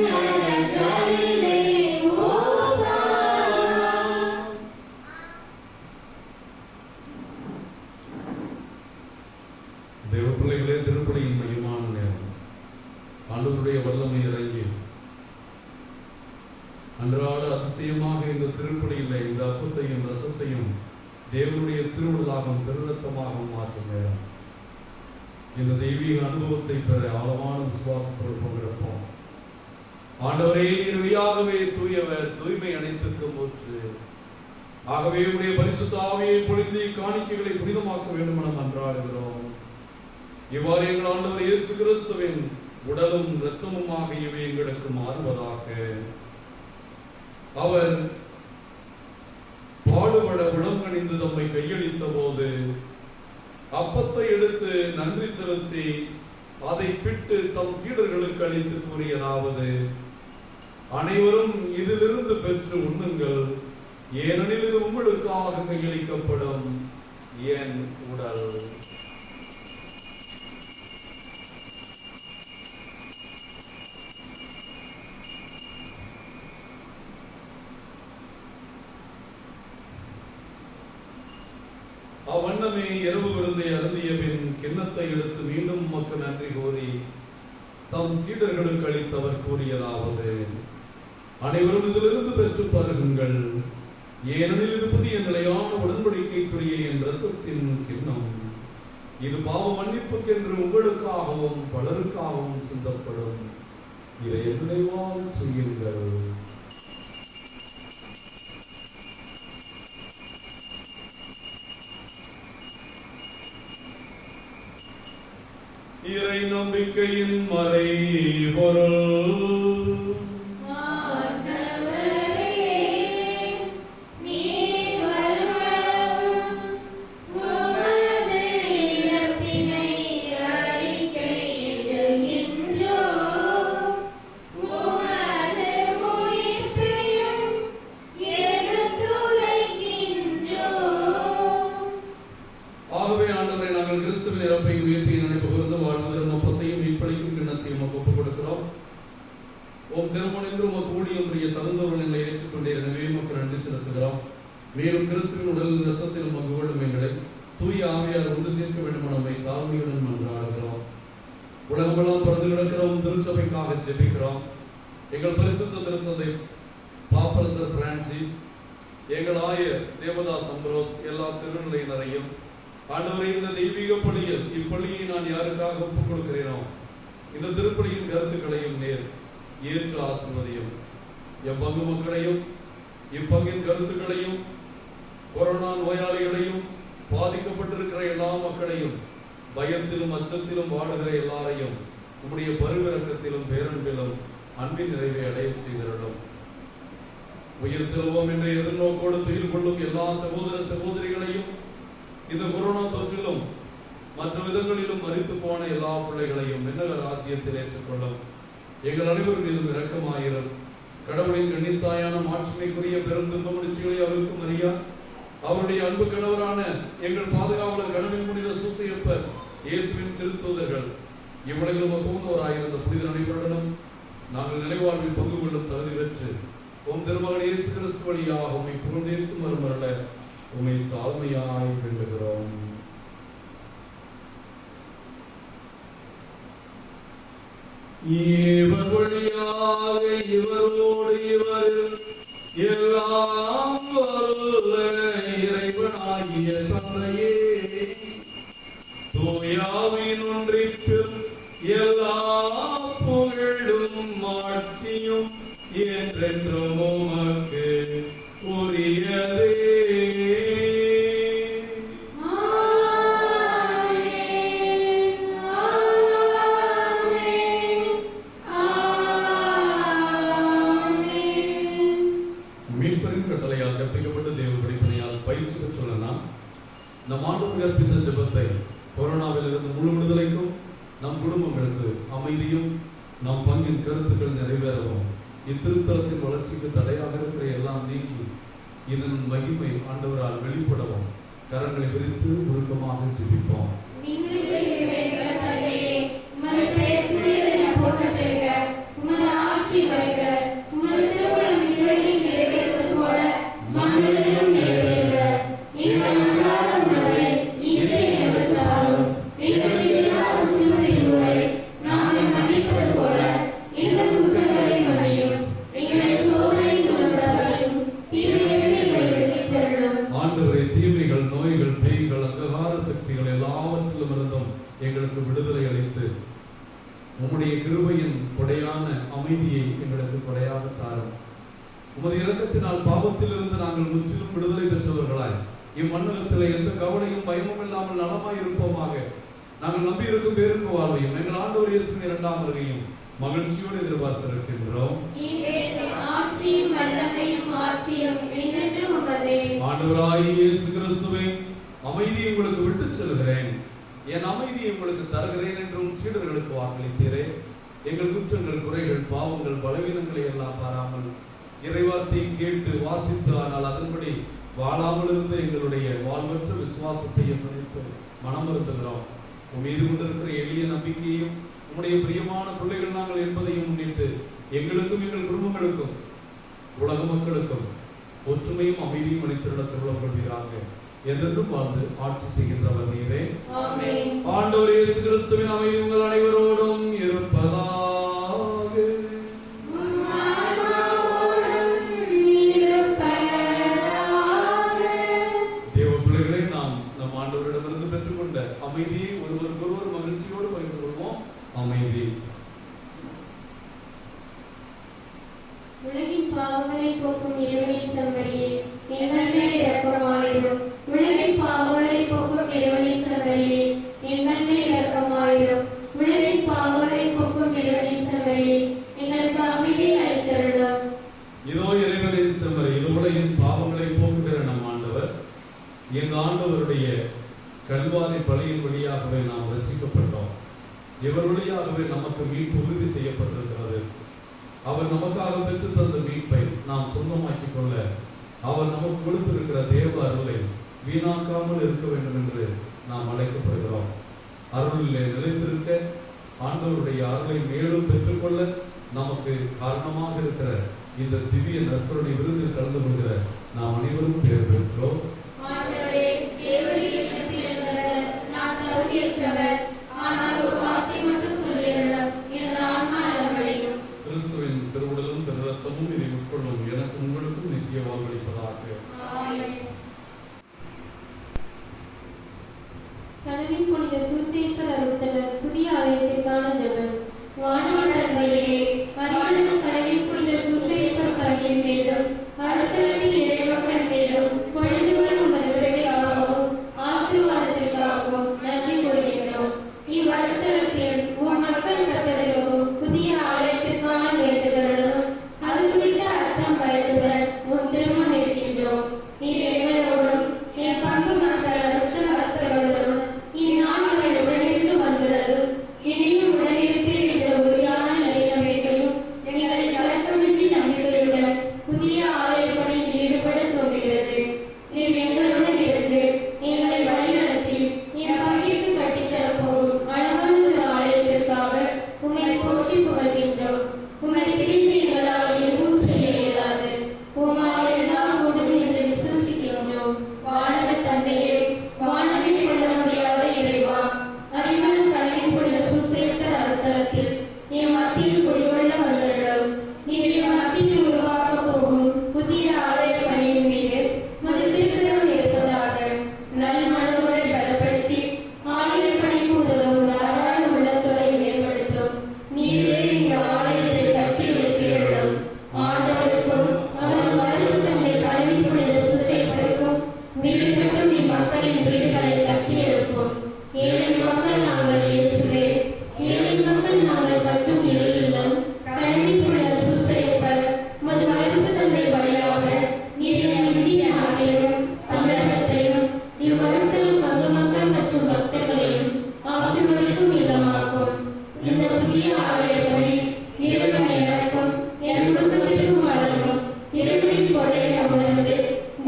விண்ணகங்களிலே ஓசானா. தேவ பிள்ளைகளே, திருப்பலியின் மையமான நேரம். ஆண்டவருடைய வல்லமை இறங்கி அன்றாட அதிசயமாக இந்த திருப்பலியில் இந்த அப்பத்தையும் ரசத்தையும் தேவனுடைய திருவிழாகவும் திருரத்தமாகவும் மாற்றும் நேரம். இந்த தெய்வீக அனுபவத்தை பெற ஆழமான விசுவாசத்தோடு பங்கெடுப்போம். ஆண்டவரே, நீர் மெய்யாகவே தூயவர், தூய்மை அனைத்துக்கும் ஊற்று. ஆகவே உடைய பரிசுத்த ஆவியை பொழிந்து காணிக்கைகளை புனிதமாக்க வேண்டும் என மன்றாடுகிறோம். இவ்வாறு எங்கள் ஆண்டவர் இயேசு கிறிஸ்துவின் உடலும் இரத்தமுமாக இவை எங்களுக்கு மாறுவதாக. அவர் பாடுபட உளங்கணிந்து தம்மை கையளித்த போது அப்பத்தை எடுத்து நன்றி செலுத்தி அதை பிட்டு தம் சீடர்களுக்கு அளித்து கூறியதாவது: அனைவரும் இதிலிருந்து பெற்று உண்ணுங்கள், ஏனெனில் இது உங்களுக்காக கையளிக்கப்படும் என் உடல். அவ்வண்ணமே இரவு விருந்தை அருந்திய பின் கிண்ணத்தை எடுத்து மீண்டும் உமக்கு நன்றி கூறி தம் சீடர்களுக்கு அளித்தவர் கூறியதாவது: அனைவரும் இதிலிருந்து பெற்று பருகுங்கள், ஏனெனில் இது புதிய நிலையான உடன்படிக்கைக்குரிய என் இரத்தத்தின் கிண்ணம். இது பாவ மன்னிப்புக்கென்று உங்களுக்காகவும் பலருக்காகவும் சிந்தப்படும். இதை நினைவாக செய்யுங்கள். இறை நம்பிக்கையின் மறைபொருள். மேலும் கிறிஸ்துவின் உடல் இரத்தத்தில் மகிழும் எங்களை தூய ஆவியார் ஒன்று சேர்க்க வேண்டும் நம்மை தாழ்மையுடன் மன்றாடுகிறோம். உலகமெல்லாம் பிறந்து கிடக்கிறோம் திருச்சபைக்காக ஜெபிக்கிறோம். எங்கள் பரிசுத்த திருத்தந்தை பாப்பரசர் பிரான்சிஸ், எங்கள் ஆயர் தேவதாஸ் அம்ப்ரோஸ், எல்லா திருநிலையினரையும் ஆண்டவரே, இந்த தெய்வீக பள்ளியில் இப்பள்ளியை நான் யாருக்காக ஒப்புக் கொடுக்கிறேனோ இந்த திருப்பலியின் கருத்துக்களையும் நேர் ஏற்று ஆசிர்வதியும். எப்பங்கு மக்களையும் இப்பங்கின் கருத்துக்களையும் கொரோனா நோயாளிகளையும் பாதிக்கப்பட்டிருக்கிற எல்லா மக்களையும் பயத்திலும் அச்சத்திலும் வாடுகிற எல்லாரையும் உம்முடைய பரிவிரக்கத்திலும் பேரன்பிலும் அன்பின் நிறைவை அடைய செய்திருடும். உயிர் திருவோம் என்ற எதிர்நோக்கோடு துயில் கொள்ளும் எல்லா சகோதர சகோதரிகளையும் இந்த கொரோனா தொற்றிலும் மற்ற விதங்களிலும் மரித்து போன எல்லா பிள்ளைகளையும் விண்ணக ராஜ்யத்தில் ஏற்றுக்கொள்ளும். எங்கள் அனைவரும் மீதும் இரக்கமாயிரும். கடவுளின் கண்ணித்தாயான மாட்சிமைக்குரிய பெருந்துன்ப முடிச்சுகளை அவருக்கும் அறியா அவருடைய அன்பு கணவரான எங்கள் பாதுகாவலர் கடவுளின் புனித சூசையப்பர் இயேசுவின் திருத்தூதர்கள் இவ்வுலகிலும் மகோனோராயிருந்த புனித அனைவருடனும் நாங்கள் நிலைவாழ்வில் பங்கு கொள்ளும் தகுதி பெற்று உம் திருமகன் இயேசு கிறிஸ்து வழியாக உம்மை புகழ்ந்தேற்கும் மறுமரல உம்மை தாழ்மையாய் வேண்டுகிறோம். இவர் வழியாக இவரோடு இவர் எல்லாம் வல்ல இறைவனாகிய தந்தையே, தூயாவின் ஒன்றிற்கும் எல்லா புகழும் ஆட்சியும் என்றென்றும் உமக்கு உரியதே. நம் ஆண்டவர் கற்பித்த ஜெபத்தை கொரோனாவில் இருந்து முழு விடுதலைக்கும் நம் குடும்பங்களுக்கு அமைதியும் நம் பங்கின் கருத்துக்கள் நிறைவேறவும் இத்திருத்தலத்தின் வளர்ச்சிக்கு தடையாக இருக்கிற எல்லாம் நீங்கி இதன் மகிமை ஆண்டவரால் வெளிப்படவும் கரங்களை விரித்து உருக்கமாக ஜெபிப்போம். ஆட்சி அமைதியை எங்களுக்கு கொடையாக தாரும். உமது இரக்கத்தினால் பாவத்திலிருந்து நாங்கள் முற்றிலும் விடுதலை பெற்றவர்களாய் இம்மண்டலத்தில் எந்த கவலையும் பயமும் இல்லாமல் நலமாய் இருப்போமாக. நாங்கள் நம்பியிருக்கும் பேருக்கு வாழ்வையும் எங்கள் ஆண்டவர் இயேசுவின் இரண்டாம் வருகையும் மகிழ்ச்சியோடு எதிர்பார்த்திருக்கின்றோம். ஆட்சியும் வல்லமையும் ஆட்சியும் என்றென்றும் உமதே. ஆண்டவராகிய இயேசு கிறிஸ்துவே, அமைதியை உங்களுக்கு விட்டுச் செல்கிறேன், என் அமைதியை உங்களுக்கு தருகிறேன் என்றும் சீடர்களுக்கு வாக்களித்தீரே. எங்கள் குற்றங்கள், குறைகள், பாவங்கள், பலவீனங்களை எல்லாம் பாராமல் இறைவார்த்தையை கேட்டு வாசித்து ஆனால் அதன்படி வாழாமல் இருந்த எங்களுடைய வாழ்வற்ற விசுவாசத்தை நினைத்து மனம் வருத்துகிறோம். மீது கொண்டிருக்கிற எளிய நம்பிக்கையும் உம்முடைய பிரியமான பிள்ளைகள் நாங்கள் என்பதையும் முன்னிட்டு எங்களுக்கும் எங்கள் குடும்பங்களுக்கும் உலக மக்களுக்கும் ஒற்றுமையும் அமைதியும் அளித்திருட திருவிழம் கொள்வீராக. என்றென்றும் வாழ்ந்து ஆட்சி செய்கின்றவர் நீரே. ஆண்டவர் இயேசு கிறிஸ்துவின் அமைதி உங்கள் அனைவரோடும் இருப்பதாக. தேவ பிள்ளைகளை நாம் நம் ஆண்டவரிடமிருந்து பெற்றுக்கொண்ட அமைதியை ஒருவருக்கொருவர் மகிழ்ச்சியோடு பகிர்ந்து கொள்வோம். அமைதி. உலகின் பாவங்களை போக்கும் இறைவனின் செம்மறியே, எங்கள் மேல் இரக்கமாயிரும். உலகின் பாவங்களை போக்கும் இறைவனின் செம்மறியே, எங்கள் மேல் இரக்கமாயிரும். உலகின் பாவங்களை போக்கும் இறைவனின் செம்மறியே, எங்களுக்கு அமைதி அளித்தருளும். இதோ இறைவனின் செம்மறி, இது உலகின் பாவங்களை போக்குகிற நம் ஆண்டவர். எங்கள் ஆண்டவருடைய கல்வாரி பலியின் வழியாகவே நாம் ரட்சிக்கப்பட்டோம். இவர் வழியாகவே நமக்கு மீட்பு உறுதி செய்யப்பட்டிருக்கிறது. அவர் நமக்காக பெற்று தந்த மீட்பை நாம் சொந்தமாக்கிக் கொள்ள அவர் நமக்கு கொடுத்திருக்கிற தேவ அருளை வீணாக்காமல் இருக்க வேண்டும் என்று நாம் அழைக்கப்படுகிறோம். அருளிலே நிலைத்திருக்க, ஆண்டவருடைய அருளை மேலும் பெற்றுக்கொள்ள நமக்கு காரணமாக இருக்கிற இந்த திவ்ய நற்கருணை விருந்தில் கலந்து கொள்கிற நாம் அனைவரும் பேர் பெற்றோம். நான் தகுதியற்றவர், ஆனால் ஒரு வார்த்தை மட்டும் சொல்லியிருந்தால் எனது ஆன்மா நலமடையும். கிறிஸ்துவின் திருவுடலும் திருரத்தமும் இதை உட்கொள்ளும் எனக்கு உங்களுக்கும் நித்திய வாழ்வளிப்பதாக. கடலின் புனித சூசேப்பர் அருள்தலர் புதிய ஆலயத்திற்கான ஜெபம். வானக தந்தையே, மரியாதை கடலின் புனித சூசேப்பர் பங்கின் மீதும் அருள்தலத்தின் இறைமக்கள் மீதும் பொழுது வரும் உமது உறவிற்காகவும் ஆசீர்வாதத்திற்காகவும் நன்றி கூறுகின்றோம். இவ்வருத்தலத்தில் உம் மக்கள் கத்தரிக்கும் புதிய ஆலயத்திற்கான வேண்டுதலும் அது குறித்த அச்சம் பயத்துடன் உம் திருமணம் இருக்கின்றோம். நீர் எங்களோடும் என் பங்கு மக்கள் அருத்தல பக்தர்களுடன் இந்நாள் உடனிருந்து வந்துள்ளதும் இனியும் உடனிருப்பீர் என்ற உறுதியான நம்பிக்கையும் எங்களை கலக்கமின்றி நம்பிக்கையுடன் புதிய ஆலய பணியில் ஈடுபட தோன்றுகிறது. நீர் எங்களுடன் இருந்து எங்களை வழிநடத்தி என் பங்கிற்கு கட்டித்தரப்போகும் அழகான ஆலயத்திற்காக உம்மை போற்றி புகழ்கின்றோம். உம்மை பிரிந்து எங்களால் எதுவும் செய்ய இயலாது. உம்மால் எல்லாம் கூடும் என்று விசுவசிக்கின்றோம். வானக தந்தையே, வானவில் கொள்ள முடியாத இறைவா, அறிவனும் கடலின் புனித சூசேப்பர் அருள்தலத்தில் என் மத்தியில் குடிகொள்ள வந்தருளும். நீர் என் மத்தியில் உருவாக்க போகும் புதிய ஆலய பணியின் மீது மது திருக்கரம் இருப்பதாக. நல் மனதோரை பலப்படுத்தி ஆலய பணிக்கு உதவும் தாராள உள்ளத்தோரை மேம்படுத்தும். நீரே இந்த ஆலயத்தை கட்டி எழுப்பியருளும். ஆண்டவருக்கும் அவரது வளர்ப்பு தந்தை கடலின் புனித சூசேப்பருக்கும் வீடு கட்டும் இம்மக்களின் வீடுகளை கட்டி எழுப்பும். ஏழை மக்கள் நாங்கள் இயேசுவே, ஏழை மக்கள் நாங்கள் கட்டும் இறை இல்லம் கடலின் புனித சூசேப்பர் மது வளர்ப்பு தந்தை வழியாக நீர் இந்திய நாட்டையும் தமிழகத்தையும் இவ்வருத்தலும் பங்கு மக்கள் மற்றும் பக்தர்களையும் ஆசீர்வதிக்கும் இல்லமாக்கும். இந்த புதிய ஆலய பணி இறைவன் எனக்கும் என் குடும்பத்திற்கும் வழங்கும் இறைவனின் கொடையை உணர்ந்து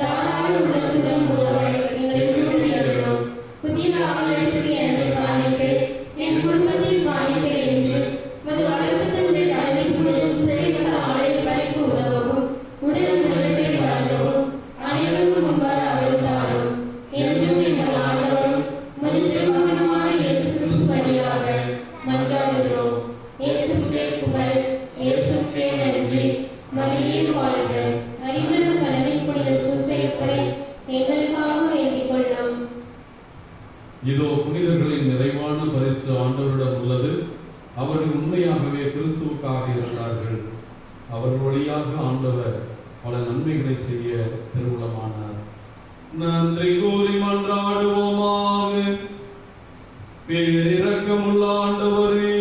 தாராள உள்ளத்துடன் உதவ எங்களை விரும்பியுள்ளோம். புதிய ஆலயத்திற்கு எனது காணிக்கை என் குடும்பத்தின் காணிக்கை என்று மது வளர்ப்பு தந்தை கடலின் புனித சூசேப்பர் ஆலய பணிக்கு உதவவும் உடல் உழைப்பை வழங்கவும் அனைவரும் முன்பாக அருள் தாரும். என்றும் எங்கள் ஆண்டவரும் மது திருமகனமான இயேசு கிறிஸ்து வழியாக மன்றாடுகிறோம். இயேசுக்கே புகழ், இயேசுக்கே நன்றி. மரியே வாழ்க. அறிவனும் கடலின் புனித சூசேப்பரை எங்களுக்காக வேண்டிக் கொள்ளும். இதோ புனிதர்களின் நிறைவான பரிசு ஆண்டவரிடம் உள்ளது. அவர்கள் உண்மையாகவே கிறிஸ்துவுக்காக இருந்தார்கள். அவர் வழியாக ஆண்டவர் பல நன்மைகளை செய்ய திருவுளமானார். நன்றி கூறி மன்றாடுவோமாக. பேரிரக்கமுள்ள ஆண்டவரே,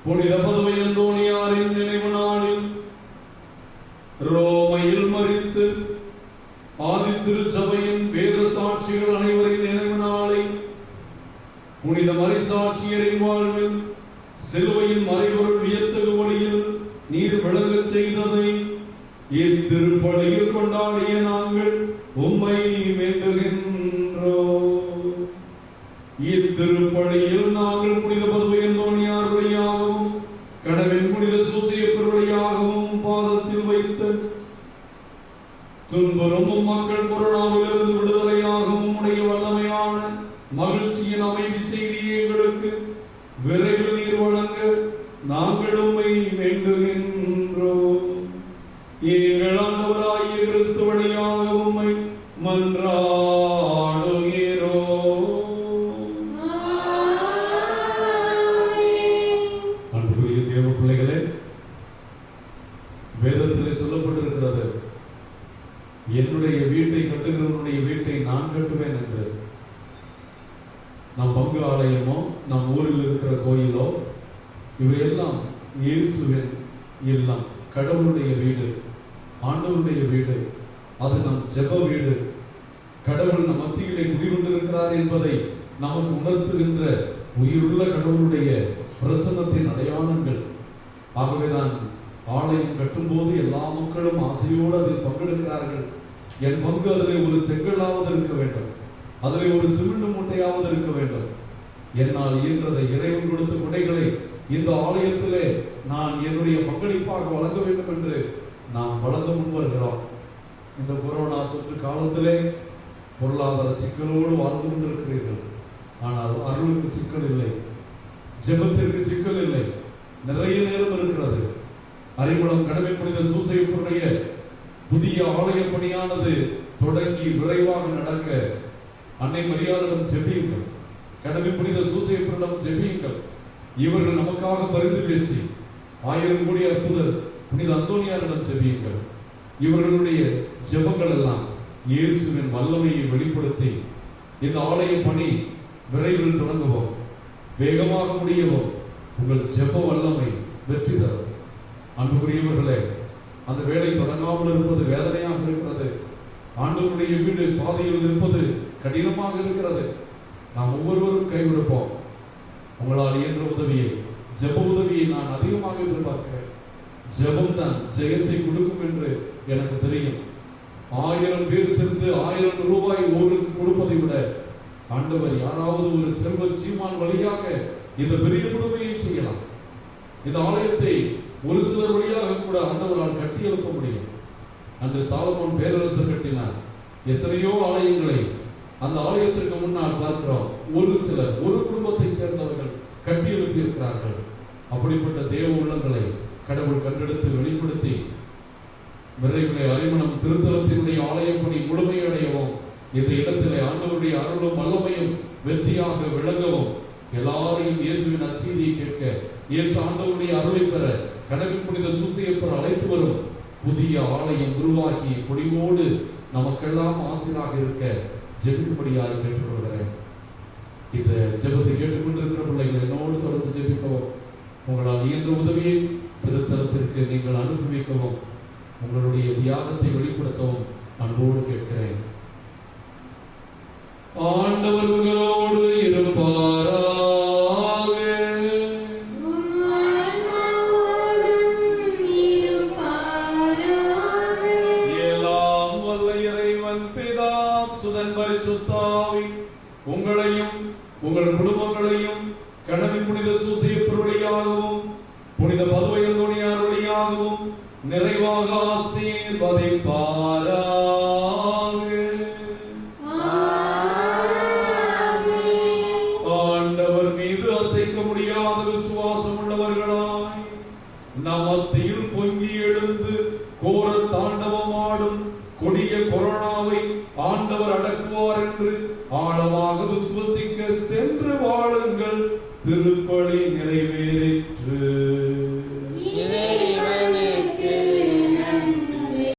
புனித பதுவை அந்தோணியாரின் நினைவு நாளில் ரோமையில் மரித்து ஆதி திருச்சபையின் வேத சாட்சிகள் அனைவரின் நினைவு நாளை புனித மறைசாட்சியரின் வாழ்வில் சிலுவையின் மறைபொருள் வியத்தகு வழியில் நீர் விளங்கச் செய்ததை இத்திருப்பலியில் கொண்டாடிய நாங்கள் உம்மை வேண்டுகின்றோம். இத்திருப்பலியில் நாங்கள் புனித பதுவை அந்தோணியார் வழியாகவும் கடவின் புனித சூசையப்பர் வழியாகவும் பாதத்தில் வைத்து துன்புறும் மக்கள் கொரோனாவிலிருந்து விடுதலையாகவும் உடைய வல்லமையான மகிழ்ச்சியின் அமைதி செய்தியை எங்களுக்கு விரைவில் நீர் வழங்க நாங்கள் உம்மை வேண்டுகின்றோம். எங்கள் ஆண்டவராகிய கிறிஸ்து வழியாக உம்மை மன்றாடுகிறோம். அன்புக்குரிய தேவ பிள்ளைகளே, வேதத்திலே சொல்லப்பட்டிருக்கிறது, என்னுடைய வீட்டை கட்டுகிறவனுடைய வீட்டை நான் கட்டுவேன் என்று. நம் பங்கு ஆலயமோ நம் ஊரில் இருக்கிற கோயிலோ இவையெல்லாம் இயேசுவின் இல்லம், கடவுளுடைய வீடு, ஆண்டவருடைய வீடு. அது நம் ஜெப வீடு. கடவுள் நம் மத்தியிலே குடிகொண்டிருக்கிறார் என்பதை நமக்கு உணர்த்துகின்ற உயிருள்ள கடவுளுடைய பிரசன்னத்தின் அடையாளங்கள். ஆகவேதான் ஆலயம் கட்டும்போது எல்லா மக்களும் ஆசையோடு அதில் பங்கெடுக்கிறார்கள். என் பங்கு அதிலே ஒரு செங்கலாவது இருக்க வேண்டும், அதிலே ஒரு சிமெண்ட் மூட்டையாவது இருக்க வேண்டும். என்னால் இயன்றதை இறைவன் கொடுத்த கொடைகளை இந்த ஆலயத்திலே நான் என்னுடைய பங்களிப்பாக வழங்க வேண்டும் என்று நாம் வழங்க முன் வருகிறோம். இந்த கொரோனா தொற்று காலத்திலே பொருளாதார சிக்கலோடு வாழ்ந்து கொண்டிருக்கிறீர்கள். ஆனால் அருளுக்கு சிக்கல் இல்லை, ஜெபத்திற்கு சிக்கல் இல்லை, நிறைய நேரம் இருக்கிறது. அறிமுகம் கடமை புனித சூசையப்பருடைய புதிய ஆலய பணியானது தொடங்கி விரைவாக நடக்க அன்னை மரியாளிடம் ஜெபியுங்கள். கடமை புனித சூசையப்பரிடம் ஜெபியுங்கள். இவர்கள் நமக்காக பரிந்து பேசி 1000 கோடி அற்புதர் புனித அந்தோணியாரிடம் ஜெபியுங்கள். இவர்களுடைய ஜெபங்கள் எல்லாம் இயேசுவின் வல்லமையை வெளிப்படுத்தி இந்த ஆலய பணி விரைவில் தொடங்குவோம், வேகமாக முடியவும் உங்கள் ஜெப வல்லமை வெற்றி தரும். அன்புக்குரியவர்களே, அந்த வேலை தொடங்காமல் இருப்பது வேதனையாக இருக்கிறது. ஆண்டவருடைய வீடு பாதையில் இருப்பது கடினமாக இருக்கிறது. நாம் ஒவ்வொருவரும் கைவிடுப்போம். உங்களால் இயன்ற உதவியை, ஜெப உதவியை நான் அதிகமாக எதிர்பார்க்கிறேன். ஜெபம் தான் ஜெயத்தை கொடுக்கும் என்று எனக்கு தெரியும். 1000 பேர் சேர்ந்து 1000 ரூபாய் ஒருவருக்கு கொடுப்பதை விட ஆண்டவர் யாராவது ஒரு செல்வ சீமான் வழியாக இந்த பெரிய உதவியை செய்யலாம். இந்த ஆலயத்தை ஒரு சிலர் வழியாக கூட ஆண்டவரால் கட்டி எழுப்ப முடியும். அன்று சாலமோன் பேரரசர் கட்டினார். எத்தனையோ ஆலயங்களை அந்த ஆலயத்திற்கு முன்னால் பார்க்கிறோம். ஒரு சிலர், ஒரு குடும்பத்தை சேர்ந்தவர்கள் கட்டி எழுப்பி இருக்கிறார்கள். அப்படிப்பட்ட தேவ உள்ளங்களை கடவுள் கண்டெடுத்து வெளிப்படுத்தி விரைவிலே அறிமணம் திருத்தலத்தினுடைய ஆலய பணி முழுமையடையவும், இந்த இடத்திலே ஆண்டவருடைய அருளும் வல்லமையும் வெற்றியாக விளங்கவும், எல்லாரையும் இயேசுவின் நற்செய்தியை கேட்க, இயேசு ஆண்டவருடைய அருளை பெற கடவுள் புனித சூசையப்பர் அழைத்து வரும் புதிய ஆலயம் உருவாகி பொடிவோடு நமக்கெல்லாம் ஆசிராக இருக்க ஜெபிக்கும்படியாக கேட்டுக்கொள்கிறேன். இந்த ஜெபத்தை கேட்டுக்கொண்டிருக்கிற பிள்ளைகள் என்னோடு தொடர்ந்து ஜெபிக்கவும், உங்களால் இயன்ற உதவியை திருத்தலத்திற்கு நீங்கள் அனுப்பி வைக்கவும், உங்களுடைய தியாகத்தை வெளிப்படுத்தவும் அன்போடு கேட்கிறேன். ஆண்டவர் உங்களோடு இருப்பாராக. எல்லாம் வல்ல இறைவன் பிதா சுதன் பரிசுத்தாவி உங்களையும் உங்கள் குடும்பங்களையும் கடவின் புனித சூசையப்பர் வழியாகவும் புனித பதுவை அந்தோணியார் வழியாகவும் நிறைவாக ஆசீர்வதிப்பாராக. ஆண்டவர் மீது அசைக்க முடியாத விசுவாசம் உள்ளவர்களாய் நம் மத்தியில் பொங்கி எழுந்து கோர தாண்டவமாடும் கொடிய கொரோனாவை ஆண்டவர் அடக்குவார் என்று ஆழமாக விசுவசிக்க சென்று வாழுங்கள். திருப்பலி நிறைவேறிற்று.